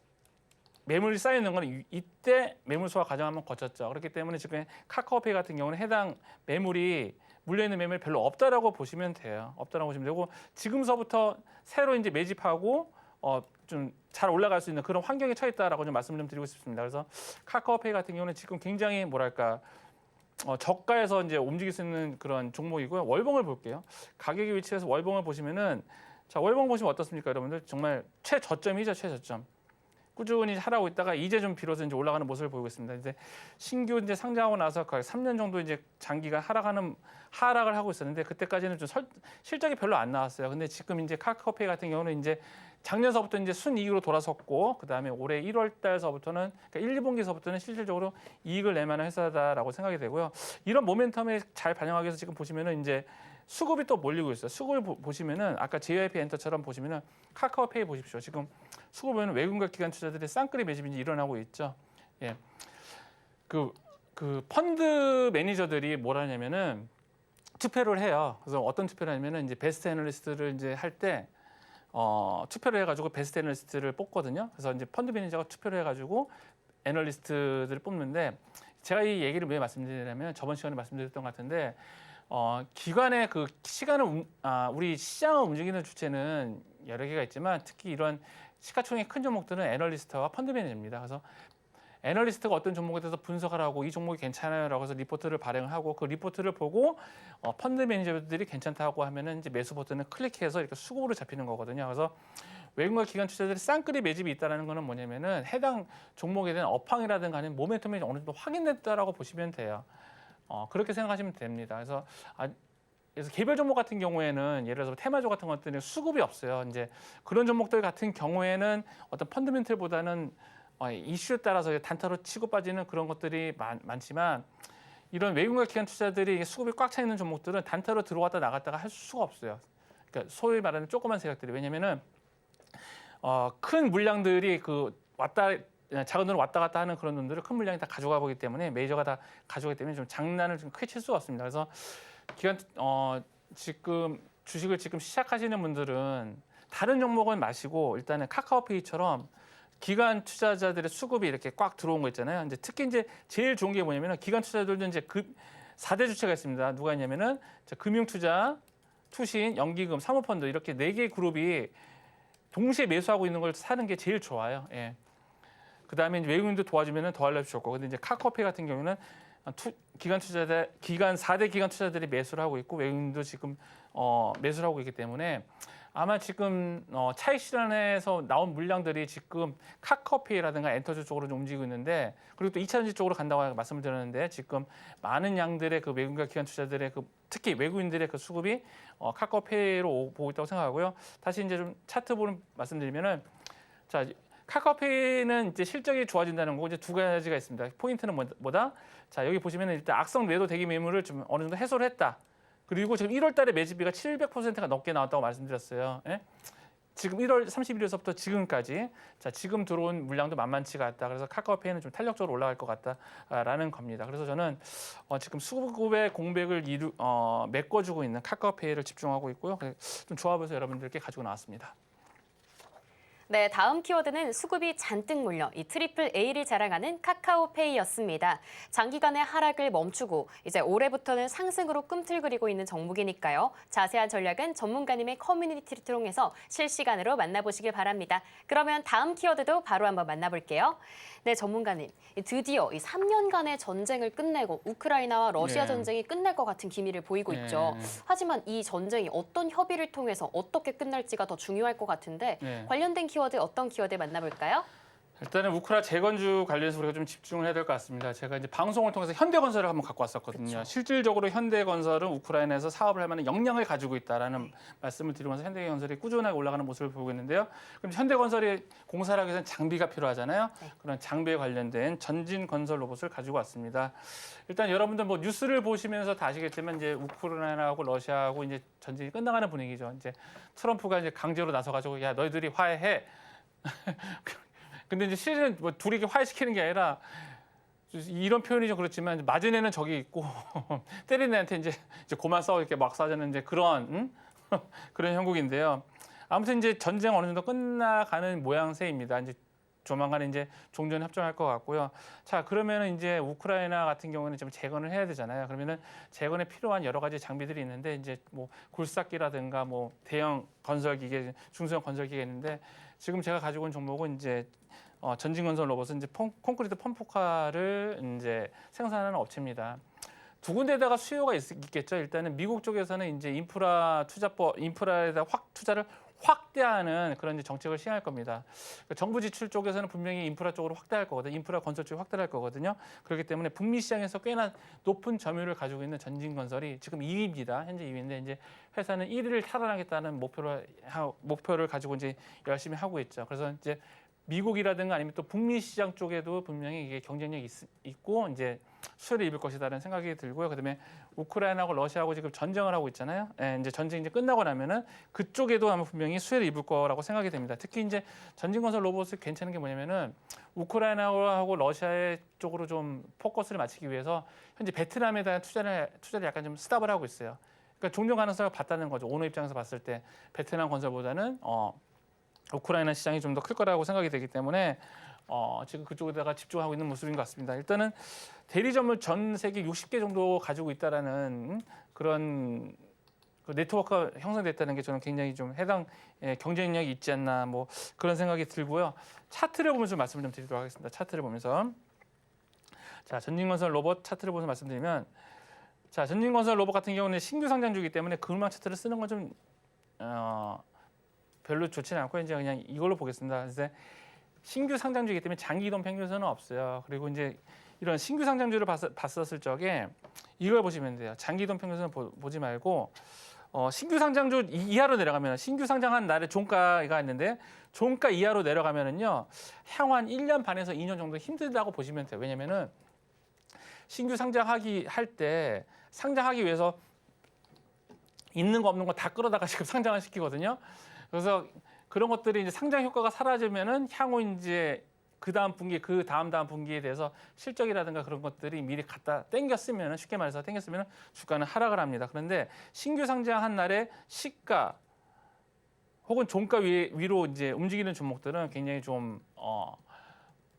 매물이 쌓여 있는 거는 이때 매물 소화 과정 한번 거쳤죠. 그렇기 때문에 지금 카카오페이 같은 경우는 해당 매물이 물려 있는 매물이 별로 없다라고 보시면 돼요. 없다라고 보시면 되고 지금서부터 새로 이제 매집하고 좀 잘 올라갈 수 있는 그런 환경에 처해 있다라고 좀 말씀을 좀 드리고 싶습니다. 그래서 카카오페이 같은 경우는 지금 굉장히 뭐랄까 저가에서 이제 움직일 수 있는 그런 종목이고요. 월봉을 볼게요. 가격의 위치에서 월봉을 보시면은 자, 월봉 보시면 어떻습니까, 여러분들? 정말 최저점이죠, 최저점. 꾸준히 하라고 있다가 이제 좀 비로소 이제 올라가는 모습을 보이고 있습니다. 이제 신규 이제 상장하고 나서 거의 3년 정도 이제 장기가 하락을 하고 있었는데 그때까지는 좀 실적이 별로 안 나왔어요. 근데 지금 이제 카카오페이 같은 경우는 이제 작년서부터 이제 순이익으로 돌아섰고 그다음에 올해 1월 달서부터는 그러니까 1, 2분기서부터는 실질적으로 이익을 낼 만한 회사다라고 생각이 되고요. 이런 모멘텀에 잘 반영하기 위해서 지금 보시면은 이제 수급이 또 몰리고 있어요. 수급을 보시면은 아까 JYP 엔터처럼 보시면은 카카오페이 보십시오. 지금 수급 보면 외국인과 기관 투자들의 쌍끌이 매집이 일어나고 있죠. 예, 그 펀드 매니저들이 뭘 하냐면은 투표를 해요. 그래서 어떤 투표를 하냐면은 이제 베스트 애널리스트를 이제 할 때 투표를 해가지고 베스트 애널리스트를 뽑거든요. 그래서 이제 펀드 매니저가 투표를 해가지고 애널리스트들을 뽑는데 제가 이 얘기를 왜 말씀드리냐면 저번 시간에 말씀드렸던 것 같은데 기관의 그 시간을 우리 시장을 움직이는 주체는 여러 개가 있지만 특히 이런 시가총액 큰 종목들은 애널리스트와 펀드 매니저입니다. 그래서 애널리스트가 어떤 종목에 대해서 분석을 하고 이 종목이 괜찮아요라고 해서 리포트를 발행을 하고 그 리포트를 보고 펀드 매니저들이 괜찮다고 하면은 이제 매수 버튼을 클릭해서 이렇게 수급으로 잡히는 거거든요. 그래서 외국인과 기관 투자자들이 쌍끌이 매집이 있다는 거는 뭐냐면은 해당 종목에 대한 업황이라든가 아니면 모멘텀이 어느 정도 확인됐다라고 보시면 돼요. 그렇게 생각하시면 됩니다. 그래서 개별 종목 같은 경우에는 예를 들어서 테마주 같은 것들은 수급이 없어요. 이제 그런 종목들 같은 경우에는 어떤 펀더멘털보다는 이슈에 따라서 단타로 치고 빠지는 그런 것들이 많지만 이런 외국인과 기관 투자들이 수급이 꽉 차 있는 종목들은 단타로 들어왔다 나갔다가 할 수가 없어요. 그러니까 소위 말하는 조그만 세력들이 왜냐면은 큰 물량들이 작은 돈을 왔다 갔다 하는 그런 돈들을 큰 물량이 다 가져가 보기 때문에 메이저가 다 가져가기 때문에 좀 장난을 좀 크게 칠 수가 없습니다. 그래서 지금 주식을 지금 시작하시는 분들은 다른 종목은 마시고 일단은 카카오페이처럼 기관 투자자들의 수급이 이렇게 꽉 들어온 거 있잖아요. 이제 특히 이제 제일 좋은 게 뭐냐면은 기관 투자자들도 이제 4대 주체가 있습니다. 누가 있냐면은 금융투자, 투신, 연기금, 사모펀드 이렇게 4개의 그룹이 동시에 매수하고 있는 걸 사는 게 제일 좋아요. 예. 그다음에 이제 외국인도 도와주면은 더 알려줄 수 없고, 근데 이제 카카오페이 같은 경우는 기관 4대 기관 투자들이 매수를 하고 있고 외국인도 지금 매수를 하고 있기 때문에 아마 지금 차익 실현에서 나온 물량들이 지금 카카오페이라든가 엔터주 쪽으로 좀 움직이고 있는데 그리고 또 2차전지 쪽으로 간다고 말씀을 드렸는데 지금 많은 양들의 그 외국인과 기관 투자들의 특히 외국인들의 그 수급이 카카오페이로 보고 있다고 생각하고요. 다시 이제 좀 차트 보는 말씀드리면은 자. 카카오페이는 이제 실적이 좋아진다는 거고 이제 두 가지가 있습니다. 포인트는 뭐다? 자, 여기 보시면 일단 악성 매도 대기 매물을 좀 어느 정도 해소를 했다. 그리고 지금 1월 달에 매집비가 700%가 넘게 나왔다고 말씀드렸어요. 예? 지금 1월 31일서부터 지금까지 자, 지금 들어온 물량도 만만치가 않다. 그래서 카카오페이는 좀 탄력적으로 올라갈 것 같다라는 겁니다. 그래서 저는 지금 수급의 공백을 메꿔주고 있는 카카오페이를 집중하고 있고요. 좀 조합해서 여러분들께 가지고 나왔습니다. 네, 다음 키워드는 수급이 잔뜩 몰려 이 트리플 A를 자랑하는 카카오페이였습니다. 장기간의 하락을 멈추고 이제 올해부터는 상승으로 꿈틀거리고 있는 종목이니까요. 자세한 전략은 전문가님의 커뮤니티를 통해서 실시간으로 만나보시길 바랍니다. 그러면 다음 키워드도 바로 한번 만나볼게요. 네, 전문가님. 드디어 이 3년간의 전쟁을 끝내고 우크라이나와 러시아 네. 전쟁이 끝날 것 같은 기미를 보이고 있죠. 하지만 이 전쟁이 어떤 협의를 통해서 어떻게 끝날지가 더 중요할 것 같은데 네. 관련된 키워드 어떤 키워드 만나볼까요? 일단은 우크라 재건주 관련해서 우리가 좀 집중을 해야 될 것 같습니다. 제가 이제 방송을 통해서 현대건설을 한번 갖고 왔었거든요. 그쵸. 실질적으로 현대건설은 우크라이나에서 사업을 할 만한 역량을 가지고 있다라는 말씀을 드리면서 현대건설이 꾸준하게 올라가는 모습을 보고 있는데요. 그럼 현대건설이 공사를 하기 위해서는 장비가 필요하잖아요. 네. 그런 장비에 관련된 전진건설 로봇을 가지고 왔습니다. 일단 여러분들 뭐 뉴스를 보시면서 다 아시겠지만 이제 우크라이나하고 러시아하고 이제 전쟁이 끝나가는 분위기죠. 이제 트럼프가 이제 강제로 나서가지고 야 너희들이 화해해. 근데 이제 실은 뭐 둘이 이렇게 화해시키는 게 아니라 이런 표현이 좀 그렇지만 맞은 애는 저기 있고 때리는 애한테 이제 그만 싸워 이렇게 막 싸자는 이제 그런 그런 형국인데요. 아무튼 이제 전쟁 어느 정도 끝나가는 모양새입니다. 이제 조만간 이제 종전 협정할 것 같고요. 자 그러면은 이제 우크라이나 같은 경우는 좀 재건을 해야 되잖아요. 그러면은 재건에 필요한 여러 가지 장비들이 있는데 이제 뭐 굴삭기라든가 뭐 대형 건설 기계, 중소형 건설 기계 있는데 지금 제가 가지고 온 종목은 이제 전진건설 로봇은 이제 콘크리트 펌프카를 이제 생산하는 업체입니다. 두 군데다가 수요가 있겠죠. 일단은 미국 쪽에서는 이제 인프라에다 투자를 확대하는 그런 이제 정책을 시행할 겁니다. 그러니까 정부 지출 쪽에서는 분명히 인프라 쪽으로 확대할 거거든요. 인프라 건설 쪽으로 확대할 거거든요. 그렇기 때문에 북미 시장에서 꽤나 높은 점유율을 가지고 있는 전진건설이 지금 2위입니다. 현재 2위인데 이제 회사는 1위를 탈환하겠다는 목표를 가지고 이제 열심히 하고 있죠. 그래서 이제 미국이라든가 아니면 또 북미 시장 쪽에도 분명히 이게 경쟁력이 있고 이제 수혜를 입을 것이다라는 생각이 들고요. 그다음에 우크라이나하고 러시아하고 지금 전쟁을 하고 있잖아요. 예, 이제 전쟁이 이제 끝나고 나면은 그쪽에도 아마 분명히 수혜를 입을 거라고 생각이 됩니다. 특히 이제 전진건설 로봇이 괜찮은 게 뭐냐면은 우크라이나하고 러시아의 쪽으로 좀 포커스를 맞추기 위해서 현재 베트남에 대한 투자를 약간 좀 스탑을 하고 있어요. 그러니까 종료 가능성을 봤다는 거죠. 오너 입장에서 봤을 때 베트남 건설보다는 우크라이나 시장이 좀 더 클 거라고 생각이 되기 때문에 지금 그쪽에다가 집중하고 있는 모습인 것 같습니다. 일단은 대리점을 전 세계 60개 정도 가지고 있다라는 그런 그 네트워크가 형성됐다는 게 저는 굉장히 좀 경쟁력이 있지 않나 뭐 그런 생각이 들고요. 차트를 보면서 말씀을 좀 드리도록 하겠습니다. 차트를 보면서 자 전진건설 로봇 차트를 보면서 말씀드리면 자 전진건설 로봇 같은 경우는 신규 상장주이기 때문에 그물망 차트를 쓰는 건 좀 별로 좋지는 않고 이제 그냥 이걸로 보겠습니다. 그래서 신규 상장주이기 때문에 장기 이동 평균선은 없어요. 그리고 이제 이런 신규 상장주를 봤었을 적에 이걸 보시면 돼요. 장기 이동 평균선을 보지 말고 신규 상장주 이하로 내려가면 신규 상장한 날의 종가가 있는데 종가 이하로 내려가면은요 향후 한 1년 반에서 2년 정도 힘들다고 보시면 돼요. 왜냐면은 신규 상장하기 위해서 있는 거 없는 거 다 끌어다가 지금 상장을 시키거든요. 그래서 그런 것들이 이제 상장 효과가 사라지면은 향후 이제 그 다음 분기에 대해서 실적이라든가 그런 것들이 미리 갖다 땡겼으면 쉽게 말해서 땡겼으면 주가는 하락을 합니다. 그런데 신규 상장한 날에 시가 혹은 종가 위로 이제 움직이는 종목들은 굉장히 좀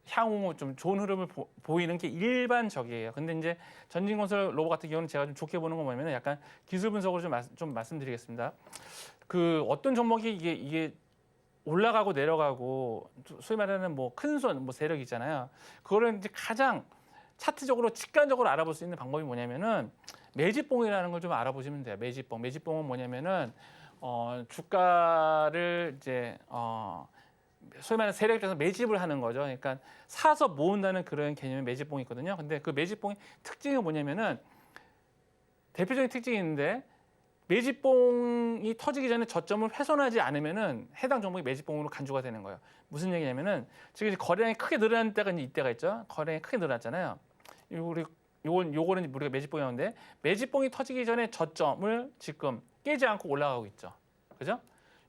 향후 좀 좋은 흐름을 보이는 게 일반적이에요. 근데 이제 전진건설 로봇 같은 경우는 제가 좀 좋게 보는 건 뭐냐면 약간 기술 분석으로 좀 말씀드리겠습니다. 그 어떤 종목이 이게 올라가고 내려가고 소위 말하는 뭐 큰손 세력 있잖아요. 그거를 이제 가장 차트적으로 직관적으로 알아볼 수 있는 방법이 뭐냐면은 매집봉이라는 걸 좀 알아보시면 돼요. 매집봉은 뭐냐면은 주가를 이제 소위 말하는 세력 입장에서 매집을 하는 거죠. 그러니까 사서 모은다는 그런 개념의 매집봉이 있거든요. 근데 그 매집봉의 특징이 뭐냐면은 대표적인 특징이 있는데 매집봉이 터지기 전에 저점을 훼손하지 않으면은 해당 종목이 매집봉으로 간주가 되는 거예요. 무슨 얘기냐면은 지금 이제 거래량이 크게 늘어난 때가 이제 이때가 있죠. 거래량이 크게 늘어났잖아요. 요거는 우리가 매집봉이었는데 매집봉이 터지기 전에 저점을 지금 깨지 않고 올라가고 있죠. 그죠?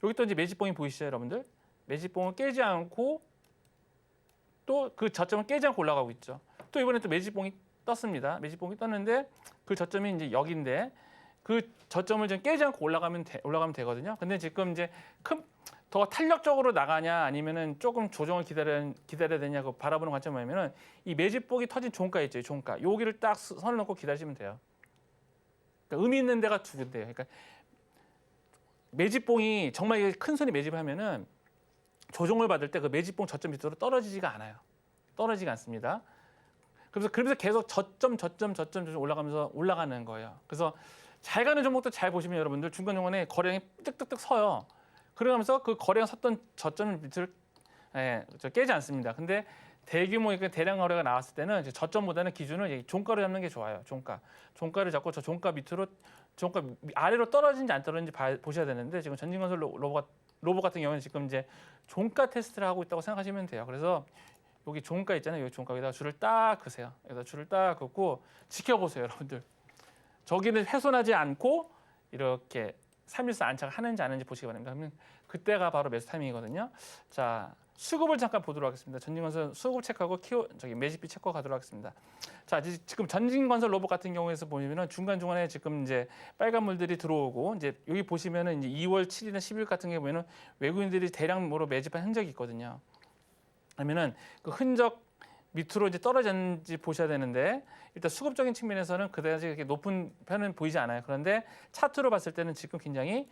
여기 또 이제 매집봉이 보이시죠, 여러분들? 매집봉을 깨지 않고 또 그 저점을 깨지 않고 올라가고 있죠. 또 이번에 또 매집봉이 떴습니다. 매집봉이 떴는데 그 저점이 이제 여기인데 그 저점을 좀 깨지 않고 올라가면 되거든요. 근데 지금 이제 더 탄력적으로 나가냐 아니면은 조금 조정을 기다려야 되냐고 바라보는 관점이 뭐냐면은 이 매집봉이 터진 종가 있죠, 이 종가. 여기를 딱 선을 놓고 기다리시면 돼요. 그러니까 의미 있는 데가 두 군데예요. 그러니까 매집봉이 정말 이게 큰 손이 매집을 하면은 조정을 받을 때 그 매집봉 저점 밑으로 떨어지지가 않아요. 떨어지지 않습니다. 그래서 계속 저점 올라가면서 올라가는 거예요. 그래서 잘 가는 종목도 잘 보시면 여러분들 중간중간에 거래량이 뜩뜩뜩 서요. 그러면서 그 거래량 섰던 저점 밑을 깨지 않습니다. 근데 대규모 대량 거래가 나왔을 때는 이제 저점보다는 기준을 종가를 잡는 게 좋아요. 종가를 잡고 저 종가 밑으로 종가 아래로 떨어진지 안 떨어진지 보셔야 되는데 지금 전진건설 로보 같은 경우는 지금 이제 종가 테스트를 하고 있다고 생각하시면 돼요. 그래서 여기 종가 있잖아요. 여기 종가 여기다 줄을 딱 그세요. 여기다 줄을 딱 긋고 지켜보세요, 여러분들. 저기는 훼손하지 않고 이렇게 314 안착을 하는지 안 하는지 보시기 바랍니다. 그러면 그때가 바로 매수 타이밍이거든요. 자, 수급을 잠깐 보도록 하겠습니다. 전진건설 수급 체크하고 매집비 체크하고 가도록 하겠습니다. 자, 지금 전진건설 로봇 같은 경우에서 보면은 중간중간에 지금 이제 빨간 물들이 들어오고 이제 여기 보시면은 이제 2월 7일이나 10일 같은 경우에 보면은 외국인들이 대량으로 매집한 흔적이 있거든요. 그러면은 그 흔적 밑으로 이제 떨어졌는지 보셔야 되는데 일단 수급적인 측면에서는 그다지 이렇게 높은 편은 보이지 않아요. 그런데 차트로 봤을 때는 지금 굉장히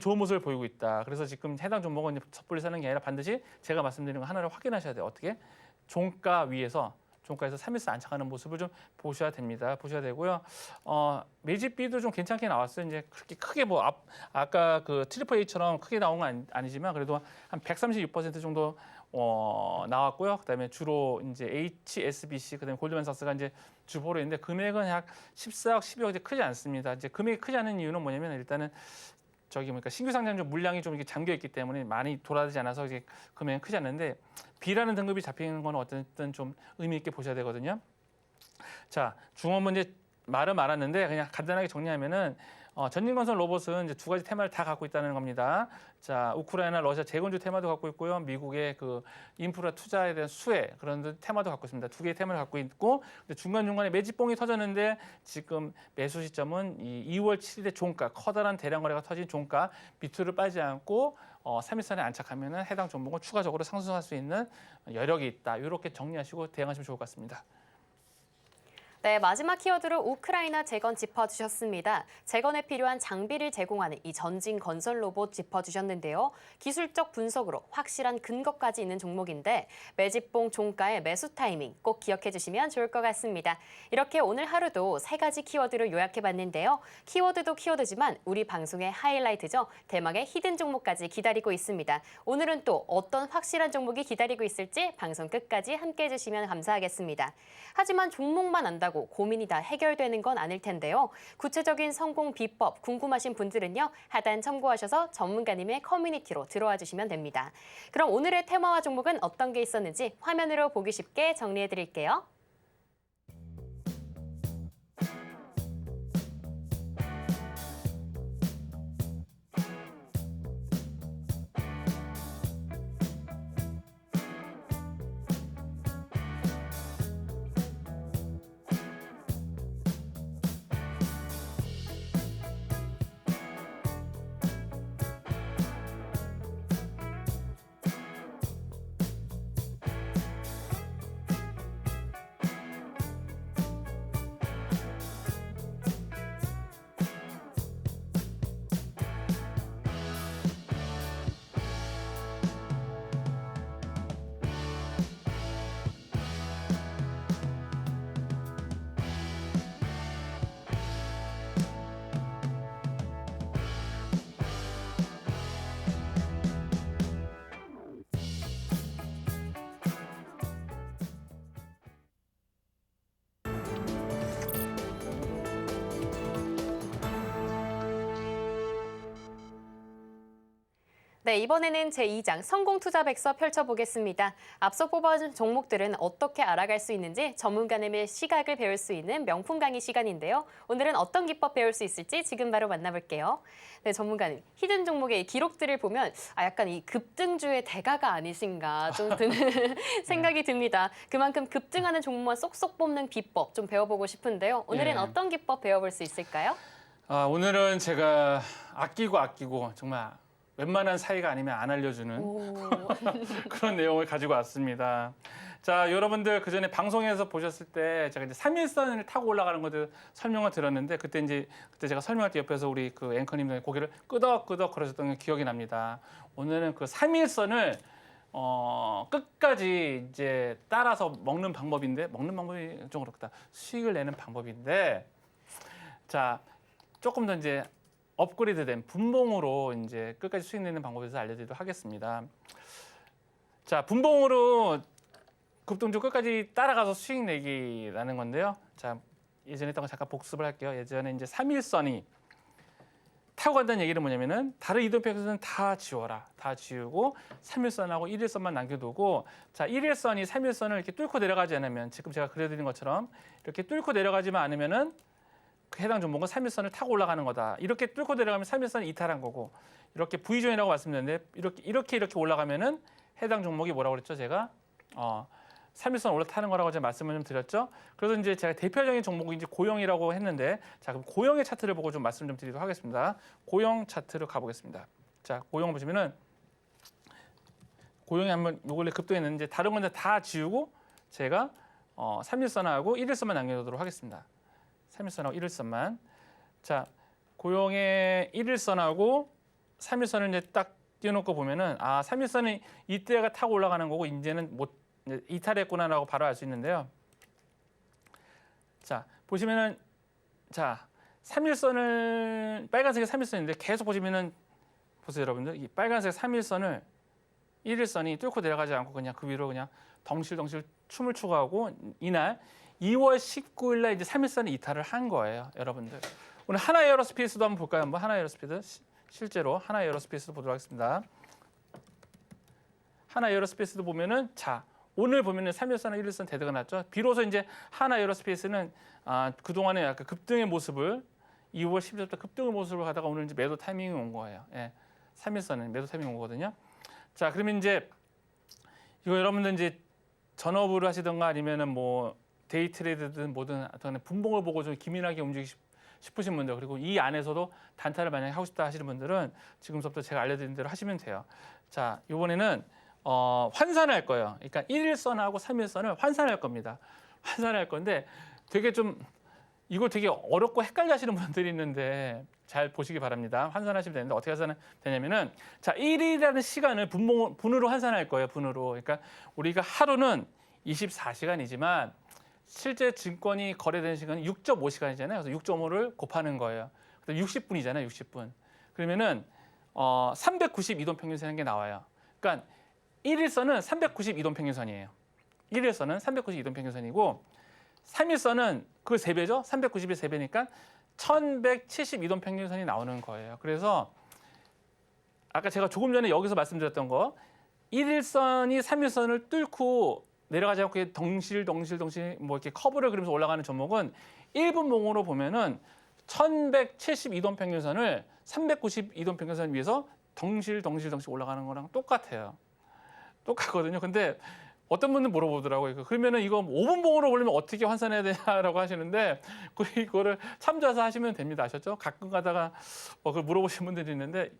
좋은 모습을 보이고 있다. 그래서 지금 해당 종목은 섣불리 사는 게 아니라 반드시 제가 말씀드리는 거 하나를 확인하셔야 돼요. 어떻게? 종가에서 314 안착하는 모습을 좀 보셔야 됩니다. 보셔야 되고요. 매집비도 좀 괜찮게 나왔어요. 이제 그렇게 크게 아까 그 트리플 A처럼 크게 나온 건 아니지만 그래도 한 136% 정도 나왔고요. 그다음에 주로 이제 HSBC 그다음에 골드만삭스가 이제 주보로 있는데 금액은 약 14억, 12억 이제 크지 않습니다. 이제 금액이 크지 않은 이유는 뭐냐면 일단은 신규 상장주 물량이 좀 이렇게 잠겨 있기 때문에 많이 돌아다니지 않아서 이제 금액은 크지 않는데 B라는 등급이 잡히는 건 어쨌든 좀 의미 있게 보셔야 되거든요. 자, 중원문 이제 말은 많았는데 그냥 간단하게 정리하면은 전진건설 로봇은 이제 두 가지 테마를 다 갖고 있다는 겁니다. 자, 우크라이나, 러시아 재건주 테마도 갖고 있고요. 미국의 그 인프라 투자에 대한 수혜 그런 테마도 갖고 있습니다. 두 개의 테마를 갖고 있고 중간중간에 매집봉이 터졌는데 지금 매수 시점은 이 2월 7일의 종가, 커다란 대량 거래가 터진 종가 밑으로 빠지지 않고 3일선에 안착하면은 해당 종목을 추가적으로 상승할 수 있는 여력이 있다. 이렇게 정리하시고 대응하시면 좋을 것 같습니다. 네, 마지막 키워드로 우크라이나 재건 짚어주셨습니다. 재건에 필요한 장비를 제공하는 이 전진 건설 로봇 짚어주셨는데요. 기술적 분석으로 확실한 근거까지 있는 종목인데 매집봉 종가의 매수 타이밍 꼭 기억해 주시면 좋을 것 같습니다. 이렇게 오늘 하루도 3가지 키워드로 요약해봤는데요. 키워드도 키워드지만 우리 방송의 하이라이트죠. 대망의 히든 종목까지 기다리고 있습니다. 오늘은 또 어떤 확실한 종목이 기다리고 있을지 방송 끝까지 함께해 주시면 감사하겠습니다. 하지만 종목만 안다고 고민이 다 해결되는 건 아닐 텐데요. 구체적인 성공 비법 궁금하신 분들은요. 하단 참고하셔서 전문가님의 커뮤니티로 들어와 주시면 됩니다. 그럼 오늘의 테마와 종목은 어떤 게 있었는지 화면으로 보기 쉽게 정리해 드릴게요. 네, 이번에는 제2장 성공투자백서 펼쳐보겠습니다. 앞서 뽑아준 종목들은 어떻게 알아갈 수 있는지 전문가님의 시각을 배울 수 있는 명품 강의 시간인데요. 오늘은 어떤 기법 배울 수 있을지 지금 바로 만나볼게요. 네, 전문가님, 히든 종목의 기록들을 보면 약간 이 급등주의 대가가 아니신가 좀 드는 생각이 듭니다. 그만큼 급등하는 종목만 쏙쏙 뽑는 비법 좀 배워보고 싶은데요. 오늘은 어떤 기법 배워볼 수 있을까요? 오늘은 제가 아끼고 정말 웬만한 사이가 아니면 안 알려주는 오. 그런 내용을 가지고 왔습니다. 자, 여러분들 그 전에 방송에서 보셨을 때 제가 이제 3일선을 타고 올라가는 것들 설명을 드렸는데 그때 제가 설명할 때 옆에서 우리 그 앵커님들 고개를 끄덕끄덕 거리셨던 게 기억이 납니다. 오늘은 그 3일선을 끝까지 이제 따라서 먹는 방법인데 먹는 방법이 좀 그렇다. 수익을 내는 방법인데 자, 조금 더 이제 업그레이드된 분봉으로 이제 끝까지 수익 내는 방법에 대해서 알려드리도록 하겠습니다. 자, 분봉으로 급등주 끝까지 따라가서 수익 내기라는 건데요. 자, 예전에 했던 거 잠깐 복습을 할게요. 예전에 이제 3일선이 타고 간다는 얘기는 뭐냐면은 다른 이동평균선은 다 지워라. 다 지우고 3일선하고 1일선만 남겨두고 자, 1일선이 3일선을 이렇게 뚫고 내려가지 않으면 지금 제가 그려드린 것처럼 이렇게 뚫고 내려가지만 않으면은 그 해당 종목은 3일선을 타고 올라가는 거다. 이렇게 뚫고 내려가면 3일선을 이탈한 거고 이렇게 V존이라고 말씀드렸는데 이렇게 올라가면은 해당 종목이 뭐라고 그랬죠? 제가 3일선 올라타는 거라고 제가 말씀을 좀 드렸죠. 그래서 이제 제가 대표적인 종목이 이제 고영이라고 했는데 자, 그럼 고영의 차트를 보고 좀 말씀 좀 드리도록 하겠습니다. 고영 차트로 가보겠습니다. 자, 고영 보시면은 고영이 한번 요 근래 급등했는데 다른 건 다 지우고 제가 3일선하고 1일선만 남겨두도록 하겠습니다. 3일선하고 1일선만. 자, 고영의 1일선하고 3일선을 이제 딱 띄워놓고 보면은 3일선이 이때가 타고 올라가는 거고 이제는 못 이탈했구나라고 바로 알 수 있는데요. 자, 보시면은 자, 3일선을 빨간색이 3일선인데 계속 보시면은 보세요, 여러분들. 이 빨간색 3일선을 1일선이 뚫고 내려가지 않고 그냥 그 위로 그냥 덩실덩실 춤을 추고 하고 이날 2월 19일 날 이제 3일선이 이탈을 한 거예요, 여러분들. 오늘 하나에어로스페이스도 한번 볼까요? 한번 하나에어로스페이스 실제로 하나에어로스페이스도 보도록 하겠습니다. 하나에어로스페이스도 보면은 자, 오늘 보면은 3일선과 1일선 대두가 났죠. 비로소 이제 하나에어로스페이스는 그동안의 약간 급등의 모습을 2월 10일부터 급등의 모습을 가다가 오늘 이제 매도 타이밍이 온 거예요. 예. 3일선은 매도 타이밍이 온 거거든요. 자, 그러면 이제 이거 여러분들 이제 전업으로 하시던가 아니면은 뭐 데이 트레이드든 뭐든 어떤 분봉을 보고 좀 기민하게 움직이고 싶으신 분들 그리고 이 안에서도 단타를 만약에 하고 싶다 하시는 분들은 지금부터 제가 알려드린 대로 하시면 돼요. 자, 이번에는 환산할 거예요. 그러니까 1일선하고 3일선을 환산할 겁니다. 환산할 건데 되게 좀 이걸 되게 어렵고 헷갈려 하시는 분들이 있는데 잘 보시기 바랍니다. 환산하시면 되는데 어떻게 환산은 되냐면은 자, 1일이라는 시간을 분으로 환산할 거예요. 분으로. 그러니까 우리가 하루는 24시간이지만 실제 증권이 거래되는 시간이 6.5시간이잖아요. 그래서 6.5를 곱하는 거예요. 그래서 60분이잖아요. 60분. 그러면은 390 이동평균선이라는 게 나와요. 그러니까 1일선은 390 이동평균선이에요. 1일선은 390 이동평균선이고 3일선은 그 3배죠. 390이 3배니까 1170 이동평균선이 나오는 거예요. 그래서 아까 제가 조금 전에 여기서 말씀드렸던 거 1일선이 3일선을 뚫고 내려가지 않고 덩실 뭐 이렇게 커브를 그리면서 올라가는 종목은 1분 봉으로 보면은 1170 이동평균선을 390 이동평균선 위에서 덩실 올라가는 거랑 똑같아요. 똑같거든요. 근데 어떤 분들 물어보더라고요. 그러면은 이거 5분 봉으로 보려면 어떻게 환산해야 되냐라고 하시는데 이거를 참조해서 하시면 됩니다. 아셨죠? 가끔 가다가 그걸 물어보시는 분들이 있는데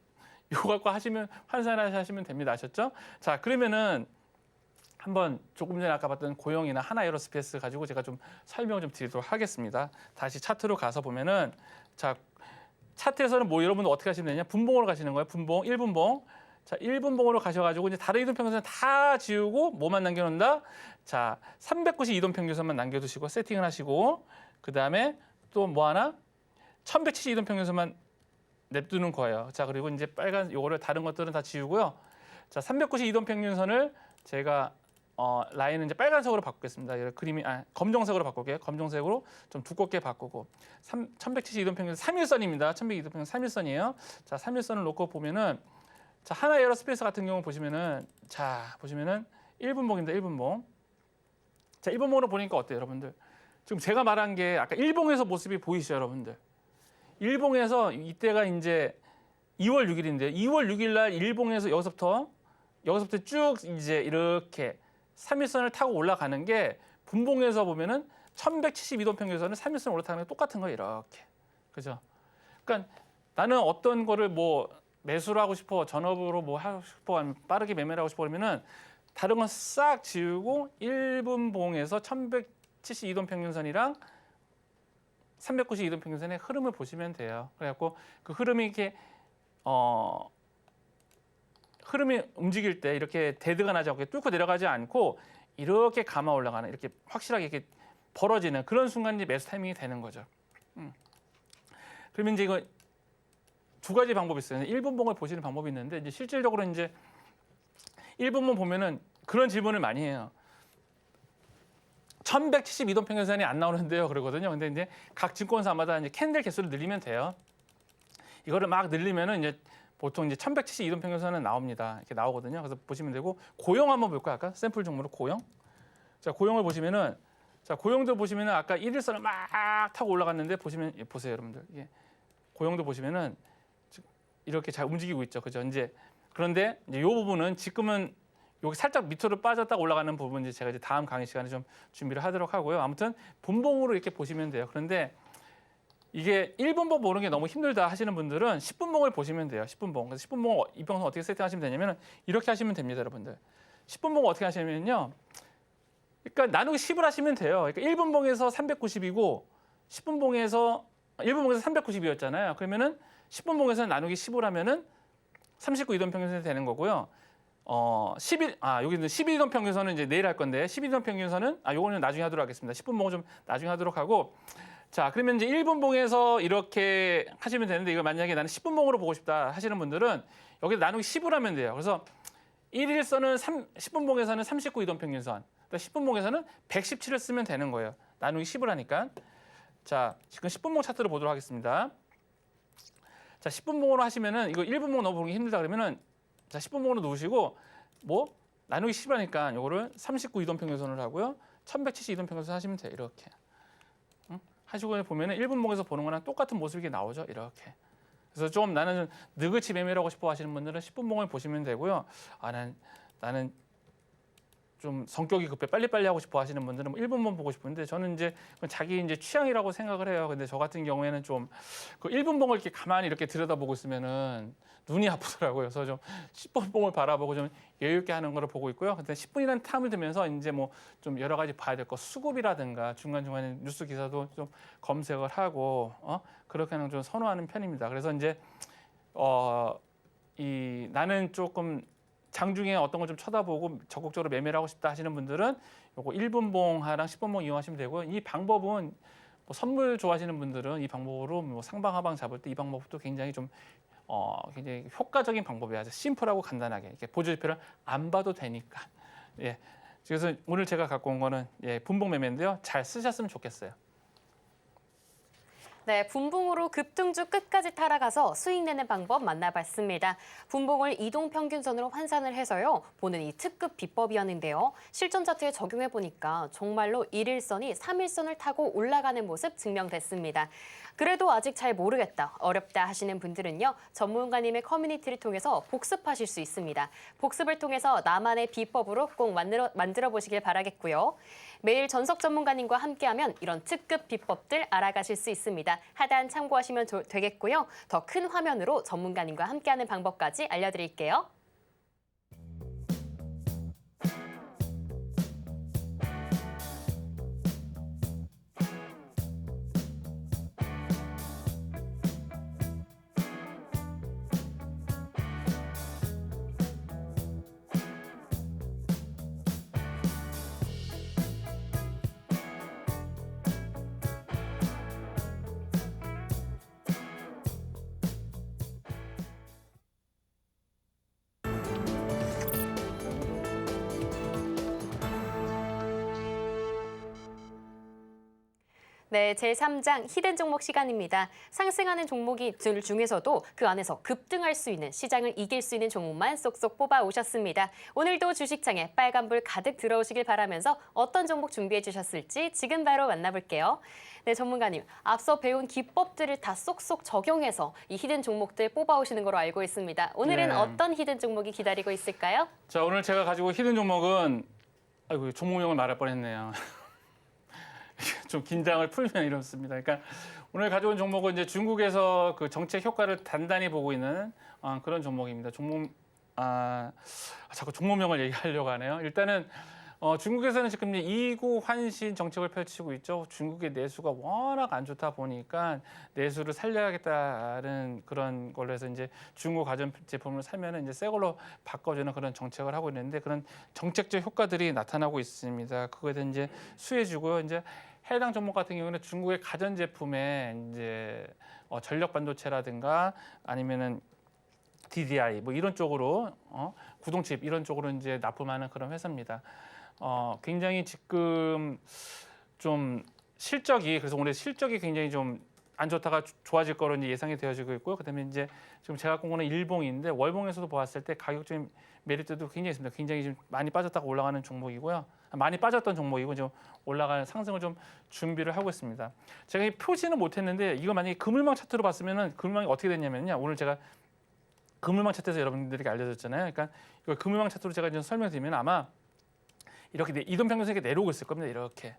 이거 갖고 하시면 환산하시면 됩니다. 아셨죠? 자, 그러면은 한번 조금 전에 아까 봤던 고영이나 하나에어로스페이스 가지고 제가 좀 설명을 좀 드리도록 하겠습니다. 다시 차트로 가서 보면은 자, 차트에서는 뭐 여러분들 어떻게 하시면 되냐? 분봉으로 가시는 거예요. 분봉, 1분봉. 자, 1분봉으로 가셔가지고 이제 다른 이동평균선 다 지우고 뭐만 남겨놓는다? 자, 390 이동평균선만 남겨두시고 세팅을 하시고 그 다음에 또 뭐 하나? 1170 이동평균선만 냅두는 거예요. 자, 그리고 이제 빨간 요거를 다른 것들은 다 지우고요. 자, 390 이동평균선을 제가 라인은 이제 빨간색으로 바꾸겠습니다. 그림이 검정색으로 바꿀게요. 검정색으로 좀 두껍게 바꾸고 1170 이동평균선 3일선입니다. 1100 이동평균선 3일선이에요. 자, 3일선을 놓고 보면은 자, 하나에어로스페이스 같은 경우 보시면은 자, 보시면은 1분봉입니다. 1분봉. 자, 1분봉으로 보니까 어때요, 여러분들? 지금 제가 말한 게 아까 1봉에서 모습이 보이시죠, 여러분들? 1봉에서 이때가 이제 2월 6일인데 2월 6일 날 1봉에서 여기서부터 쭉 이제 이렇게 3일선을 타고 올라가는 게 분봉에서 보면은 1170 이동평균선은 3일선 올라타는 게 똑같은 거예요, 이렇게. 그죠? 그러니까 나는 어떤 거를 뭐 매수를 하고 싶어, 전업으로 뭐 하고 싶어, 아니면 빠르게 매매를 하고 싶어 그러면은 다른 건 싹 지우고 1분봉에서 1172동 평균선이랑 392동 평균선의 흐름을 보시면 돼요. 그래갖고 그 흐름이 이렇게 흐름이 움직일 때 이렇게 데드가 나지 않고 뚫고 내려가지 않고 이렇게 감아 올라가는, 이렇게 확실하게 이렇게 벌어지는 그런 순간 이제 매수 타이밍이 되는 거죠. 그러면 이제 이거 두 가지 방법이 있어요. 1분봉을 보시는 방법이 있는데 이제 실질적으로 이제 1분봉 보면은 그런 질문을 많이 해요. 1172동 평균선이 안 나오는데요, 그러거든요. 근데 이제 각 증권사마다 이제 캔들 개수를 늘리면 돼요. 이거를 막 늘리면은 이제 보통 이제 1172동 평균선은 나옵니다. 이렇게 나오거든요. 그래서 보시면 되고 고용 한번 볼까요? 아까 샘플 종목으로 고용. 자, 고용을 보시면은 자, 고용도 보시면은 아까 1일선을 막 타고 올라갔는데 보시면 보세요, 여러분들. 이게 고용도 보시면은 이렇게 잘 움직이고 있죠. 그죠? 이제 그런데 이제 이 부분은 지금은 여기 살짝 밑으로 빠졌다 올라가는 부분 이제 제가 이제 다음 강의 시간에 좀 준비를 하도록 하고요. 아무튼 분봉으로 이렇게 보시면 돼요. 그런데 이게 1분봉 보는 게 너무 힘들다 하시는 분들은 10분봉을 보시면 돼요. 10분봉. 그래서 10분봉 이평선 어떻게 세팅하시면 되냐면 이렇게 하시면 됩니다, 여러분들. 10분봉 어떻게 하시면요. 그러니까 나누기 10을 하시면 돼요. 그러니까 1분봉에서 390이고 10분봉에서 1분봉에서 390이었잖아요. 그러면은 10분봉에서 나누기 10을 하면은 39이동 평균선이 되는 거고요. 11이동 평균선은 이제 내일 할 건데 12이동 평균선은 요거는 나중에 하도록 하겠습니다. 10분봉은 좀 나중에 하도록 하고 자, 그러면 이제 1분봉에서 이렇게 하시면 되는데 이거 만약에 나는 10분봉으로 보고 싶다 하시는 분들은 여기 나누기 10을 하면 돼요. 그래서 1일선은 10분봉에서는 39이동 평균선, 10분봉에서는 117을 쓰면 되는 거예요. 나누기 10을 하니까. 자, 지금 10분봉 차트를 보도록 하겠습니다. 자, 10분봉으로 하시면은 이거 1분봉 너무 보기 힘들다 그러면은 자, 10분봉으로 놓으시고 뭐 나누기 10을 하니까 요거를 39이동 평균선을 하고요. 1172이동 평균선 하시면 돼요. 이렇게. 하시고 보면은 1분봉에서 보는 거랑 똑같은 모습이 나오죠. 이렇게. 그래서 좀 나는 좀 느긋이 매매를 하고 싶어 하시는 분들은 10분봉을 보시면 되고요. 나는 좀 성격이 급해 빨리빨리 하고 싶어 하시는 분들은 뭐 1분봉 보고 싶은데 저는 이제 자기 이제 취향이라고 생각을 해요. 근데 저 같은 경우에는 좀 그 1분봉을 이렇게 가만히 이렇게 들여다보고 있으면은 눈이 아프더라고요. 그래서 좀 10분봉을 바라보고 좀 여유 있게 하는 거를 보고 있고요. 근데 10분이라는 탐을 들면서 이제 뭐 좀 여러 가지 봐야 될 거 수급이라든가 중간중간에 뉴스 기사도 좀 검색을 하고 그렇게 하는 걸 좀 선호하는 편입니다. 그래서 이제 나는 조금 장중에 어떤 걸 좀 쳐다보고 적극적으로 매매를 하고 싶다 하시는 분들은 요거 1분봉하랑 10분봉 이용하시면 되고요. 이 방법은 뭐 선물 좋아하시는 분들은 이 방법으로 뭐 상방 하방 잡을 때 이 방법도 굉장히 좀 굉장히 효과적인 방법이에요. 아주 심플하고 간단하게 이렇게 보조지표를 안 봐도 되니까. 예. 그래서 오늘 제가 갖고 온 거는 분봉 매매인데요. 잘 쓰셨으면 좋겠어요. 네, 분봉으로 급등주 끝까지 타락가서 수익 내는 방법 만나봤습니다. 분봉을 이동평균선으로 환산을 해서요. 보는 이 특급 비법이었는데요. 실전 차트에 적용해보니까 정말로 1일선이 3일선을 타고 올라가는 모습 증명됐습니다. 그래도 아직 잘 모르겠다, 어렵다 하시는 분들은요. 전문가님의 커뮤니티를 통해서 복습하실 수 있습니다. 복습을 통해서 나만의 비법으로 꼭 만들어 보시길 바라겠고요. 매일 전석 전문가님과 함께하면 이런 특급 비법들 알아가실 수 있습니다. 하단 참고하시면 되겠고요. 더 큰 화면으로 전문가님과 함께하는 방법까지 알려드릴게요. 네, 제3장 히든 종목 시간입니다. 상승하는 종목이 중에서도 그 안에서 급등할 수 있는, 시장을 이길 수 있는 종목만 쏙쏙 뽑아 오셨습니다. 오늘도 주식창에 빨간불 가득 들어오시길 바라면서 어떤 종목 준비해 주셨을지 지금 바로 만나볼게요. 네, 전문가님, 앞서 배운 기법들을 다 쏙쏙 적용해서 이 히든 종목들 뽑아 오시는 걸로 알고 있습니다. 오늘은 어떤 히든 종목이 기다리고 있을까요? 자, 오늘 제가 가지고 히든 종목은 종목명을 말할 뻔했네요. 좀 긴장을 풀면 이렇습니다. 그러니까 오늘 가져온 종목은 이제 중국에서 그 정책 효과를 단단히 보고 있는 그런 종목입니다. 자꾸 종목명을 얘기하려고 하네요. 일단은 중국에서는 지금 이제 이구 환신 정책을 펼치고 있죠. 중국의 내수가 워낙 안 좋다 보니까 내수를 살려야겠다는 그런 걸로 해서 이제 중국 가전 제품을 사면은 이제 새 걸로 바꿔주는 그런 정책을 하고 있는데 그런 정책적 효과들이 나타나고 있습니다. 그거에 대해 이제 수혜주고요. 이제 해당 종목 같은 경우는 중국의 가전 제품에 이제 전력 반도체라든가 아니면은 DDI 뭐 이런 쪽으로 구동칩 이런 쪽으로 이제 납품하는 그런 회사입니다. 굉장히 지금 좀 실적이 그래서 올해 실적이 굉장히 좀 안 좋다가 좋아질 거로 이제 예상이 되어지고 있고요. 그다음에 이제 지금 제가 갖고 온 거는 일봉인데 월봉에서도 보았을 때 가격적인 메리트도 굉장히 있습니다. 굉장히 좀 많이 빠졌다가 올라가는 종목이고요. 많이 빠졌던 종목이고 좀 올라가는 상승을 좀 준비를 하고 있습니다. 제가 이 표시는 못했는데 이거 만약에 그물망 차트로 봤으면은 그물망이 어떻게 됐냐면요. 오늘 제가 그물망 차트에서 여러분들에게 알려줬잖아요. 그러니까 이거 그물망 차트로 제가 좀 설명드리면 아마 이렇게 이동평균선이 이렇게 내려오고 있을 겁니다. 이렇게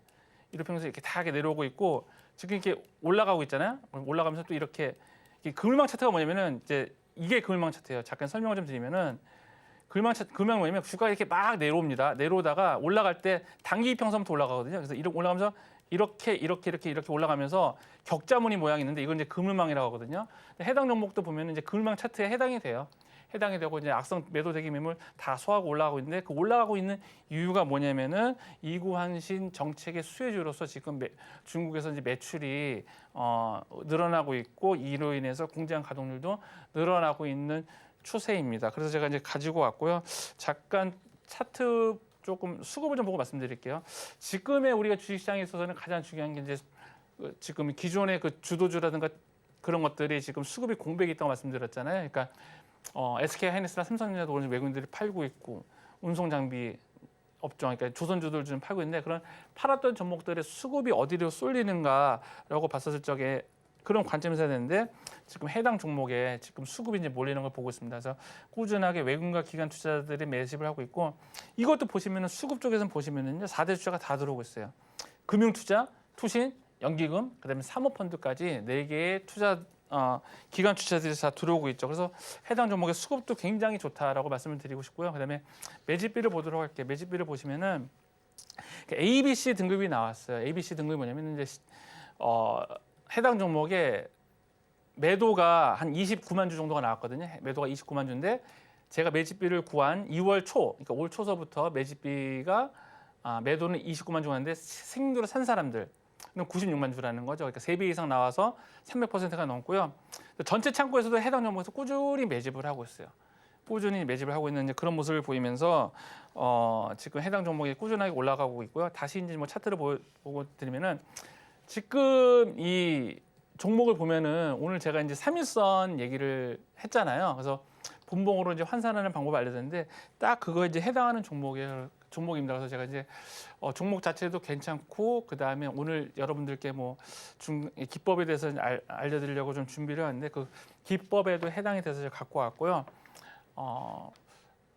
이동평균선이 이렇게 다 내려오고 있고 지금 이렇게 올라가고 있잖아요. 올라가면서 또 이렇게 그물망 차트가 뭐냐면은 이제 이게 그물망 차트예요. 잠깐 설명을 좀 드리면은 그물망 뭐냐면 주가가 이렇게 막 내려옵니다. 내려오다가 올라갈 때 단기 이평선부터 올라가거든요. 그래서 이렇게 올라가면서 이렇게 올라가면서 격자무늬 모양이 있는데 이건 이제 그물망이라고 하거든요. 해당 종목도 보면 이제 그물망 차트에 해당이 돼요. 해당이 되고 이제 악성 매도 대기 매물 다 소화하고 올라가고 있는데 그 올라가고 있는 이유가 뭐냐면은 이구환신 정책의 수혜주로서 지금 중국에서 이제 매출이 늘어나고 있고 이로 인해서 공장 가동률도 늘어나고 있는 추세입니다. 그래서 제가 이제 가지고 왔고요. 잠깐 차트 조금 수급을 좀 보고 말씀드릴게요. 지금의 우리가 주식시장에 있어서는 가장 중요한 게 이제 지금 기존의 그 주도주라든가 그런 것들이 지금 수급이 공백이 있다고 말씀드렸잖아요. 그러니까 SK 하이닉스나 삼성전자도 오늘 외국인들이 팔고 있고 운송 장비 업종, 그러니까 조선주들 좀 팔고 있는데 그런 팔았던 종목들의 수급이 어디로 쏠리는가라고 봤었을 적에 그런 관점에서 해야 되는데 지금 해당 종목에 지금 수급이 이제 몰리는 걸 보고 있습니다. 그래서 꾸준하게 외국인과 기관 투자자들이 매집을 하고 있고 이것도 보시면은 수급 쪽에서는 보시면은요 4대 주자가 다 들어오고 있어요. 금융투자, 투신, 연기금, 그다음에 사모펀드까지 4개의 투자 기관 투자들이 다 들어오고 있죠. 그래서 해당 종목의 수급도 굉장히 좋다라고 말씀을 드리고 싶고요. 그다음에 매집비를 보도록 할게요. 매집비를 보시면은 ABC 등급이 나왔어요. ABC 등급이 뭐냐면 이제 해당 종목에 매도가 한 29만 주 정도가 나왔거든요. 매도가 29만 주인데 제가 매집비를 구한 2월 초, 그러니까 올 초서부터 매집비가 매도는 29만 주가 있는데 생도를 산 사람들 96만 주라는 거죠. 그러니까 3배 이상 나와서 300%가 넘고요. 전체 창구에서도 해당 종목에서 꾸준히 매집을 하고 있어요. 꾸준히 매집을 하고 있는 그런 모습을 보이면서 지금 해당 종목이 꾸준하게 올라가고 있고요. 다시 이제 뭐 차트를 보고 드리면은 지금 이 종목을 보면은 오늘 제가 이제 3일선 얘기를 했잖아요. 그래서 분봉으로 이제 환산하는 방법을 알려드렸는데 딱 그거에 이제 해당하는 종목입니다. 그래서 제가 이제 종목 자체도 괜찮고 그 다음에 오늘 여러분들께 뭐 기법에 대해서 알려드리려고 좀 준비를 했는데 그 기법에도 해당이 돼서 제가 갖고 왔고요.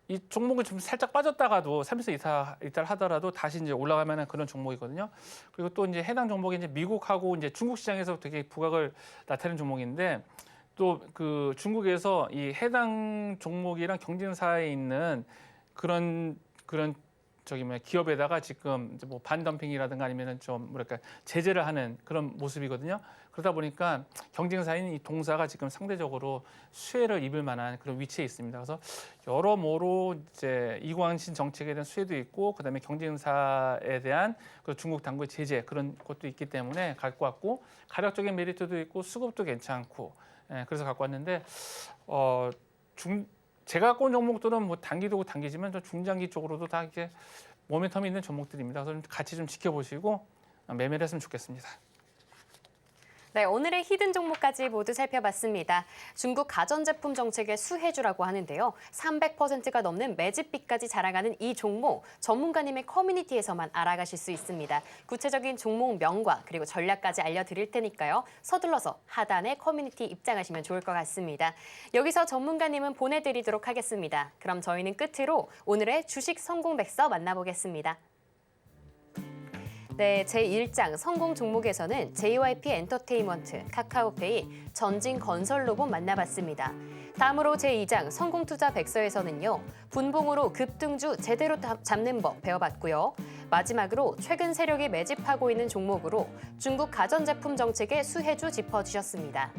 이 종목은 좀 살짝 빠졌다가도 3일선 이탈 하더라도 다시 이제 올라갈 만한 그런 종목이거든요. 그리고 또 이제 해당 종목이 이제 미국하고 이제 중국 시장에서 되게 부각을 나타내는 종목인데 또 그 중국에서 이 해당 종목이랑 경쟁사에 있는 그런 저기 기업에다가 지금 이제 뭐 반덤핑이라든가 아니면은 좀 뭐랄까 제재를 하는 그런 모습이거든요. 그러다 보니까 경쟁사인 이 동사가 지금 상대적으로 수혜를 입을 만한 그런 위치에 있습니다. 그래서 여러모로 이제 이구환신 정책에 대한 수혜도 있고 그다음에 경쟁사에 대한 그 중국 당국의 제재 그런 것도 있기 때문에 갖고 왔고 가격적인 메리트도 있고 수급도 괜찮고 그래서 갖고 왔는데 제가 갖고 온 종목들은 뭐 단기도 단기지만 좀 중장기 쪽으로도 다 이렇게 모멘텀이 있는 종목들입니다. 그래서 같이 좀 지켜보시고 매매를 했으면 좋겠습니다. 네, 오늘의 히든 종목까지 모두 살펴봤습니다. 중국 가전제품 정책의 수혜주라고 하는데요. 300%가 넘는 매집비까지 자랑하는 이 종목, 전문가님의 커뮤니티에서만 알아가실 수 있습니다. 구체적인 종목명과 그리고 전략까지 알려드릴 테니까요. 서둘러서 하단의 커뮤니티 입장하시면 좋을 것 같습니다. 여기서 전문가님은 보내드리도록 하겠습니다. 그럼 저희는 끝으로 오늘의 주식 성공 백서 만나보겠습니다. 네, 제1장 성공 종목에서는 JYP 엔터테인먼트, 카카오페이, 전진건설로봇 만나봤습니다. 다음으로 제2장 성공투자 백서에서는요, 분봉으로 급등주 제대로 잡는 법 배워봤고요. 마지막으로 최근 세력이 매집하고 있는 종목으로 중국 가전제품 정책의 수혜주 짚어주셨습니다.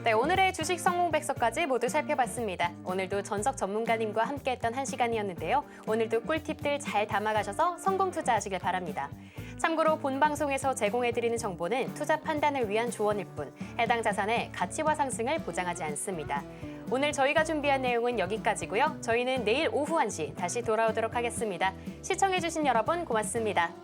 네, 오늘의 주식 성공백서까지 모두 살펴봤습니다. 오늘도 전석 전문가님과 함께했던 한 시간이었는데요. 오늘도 꿀팁들 잘 담아가셔서 성공 투자하시길 바랍니다. 참고로 본 방송에서 제공해드리는 정보는 투자 판단을 위한 조언일 뿐 해당 자산의 가치와 상승을 보장하지 않습니다. 오늘 저희가 준비한 내용은 여기까지고요. 저희는 내일 오후 1시 다시 돌아오도록 하겠습니다. 시청해주신 여러분 고맙습니다.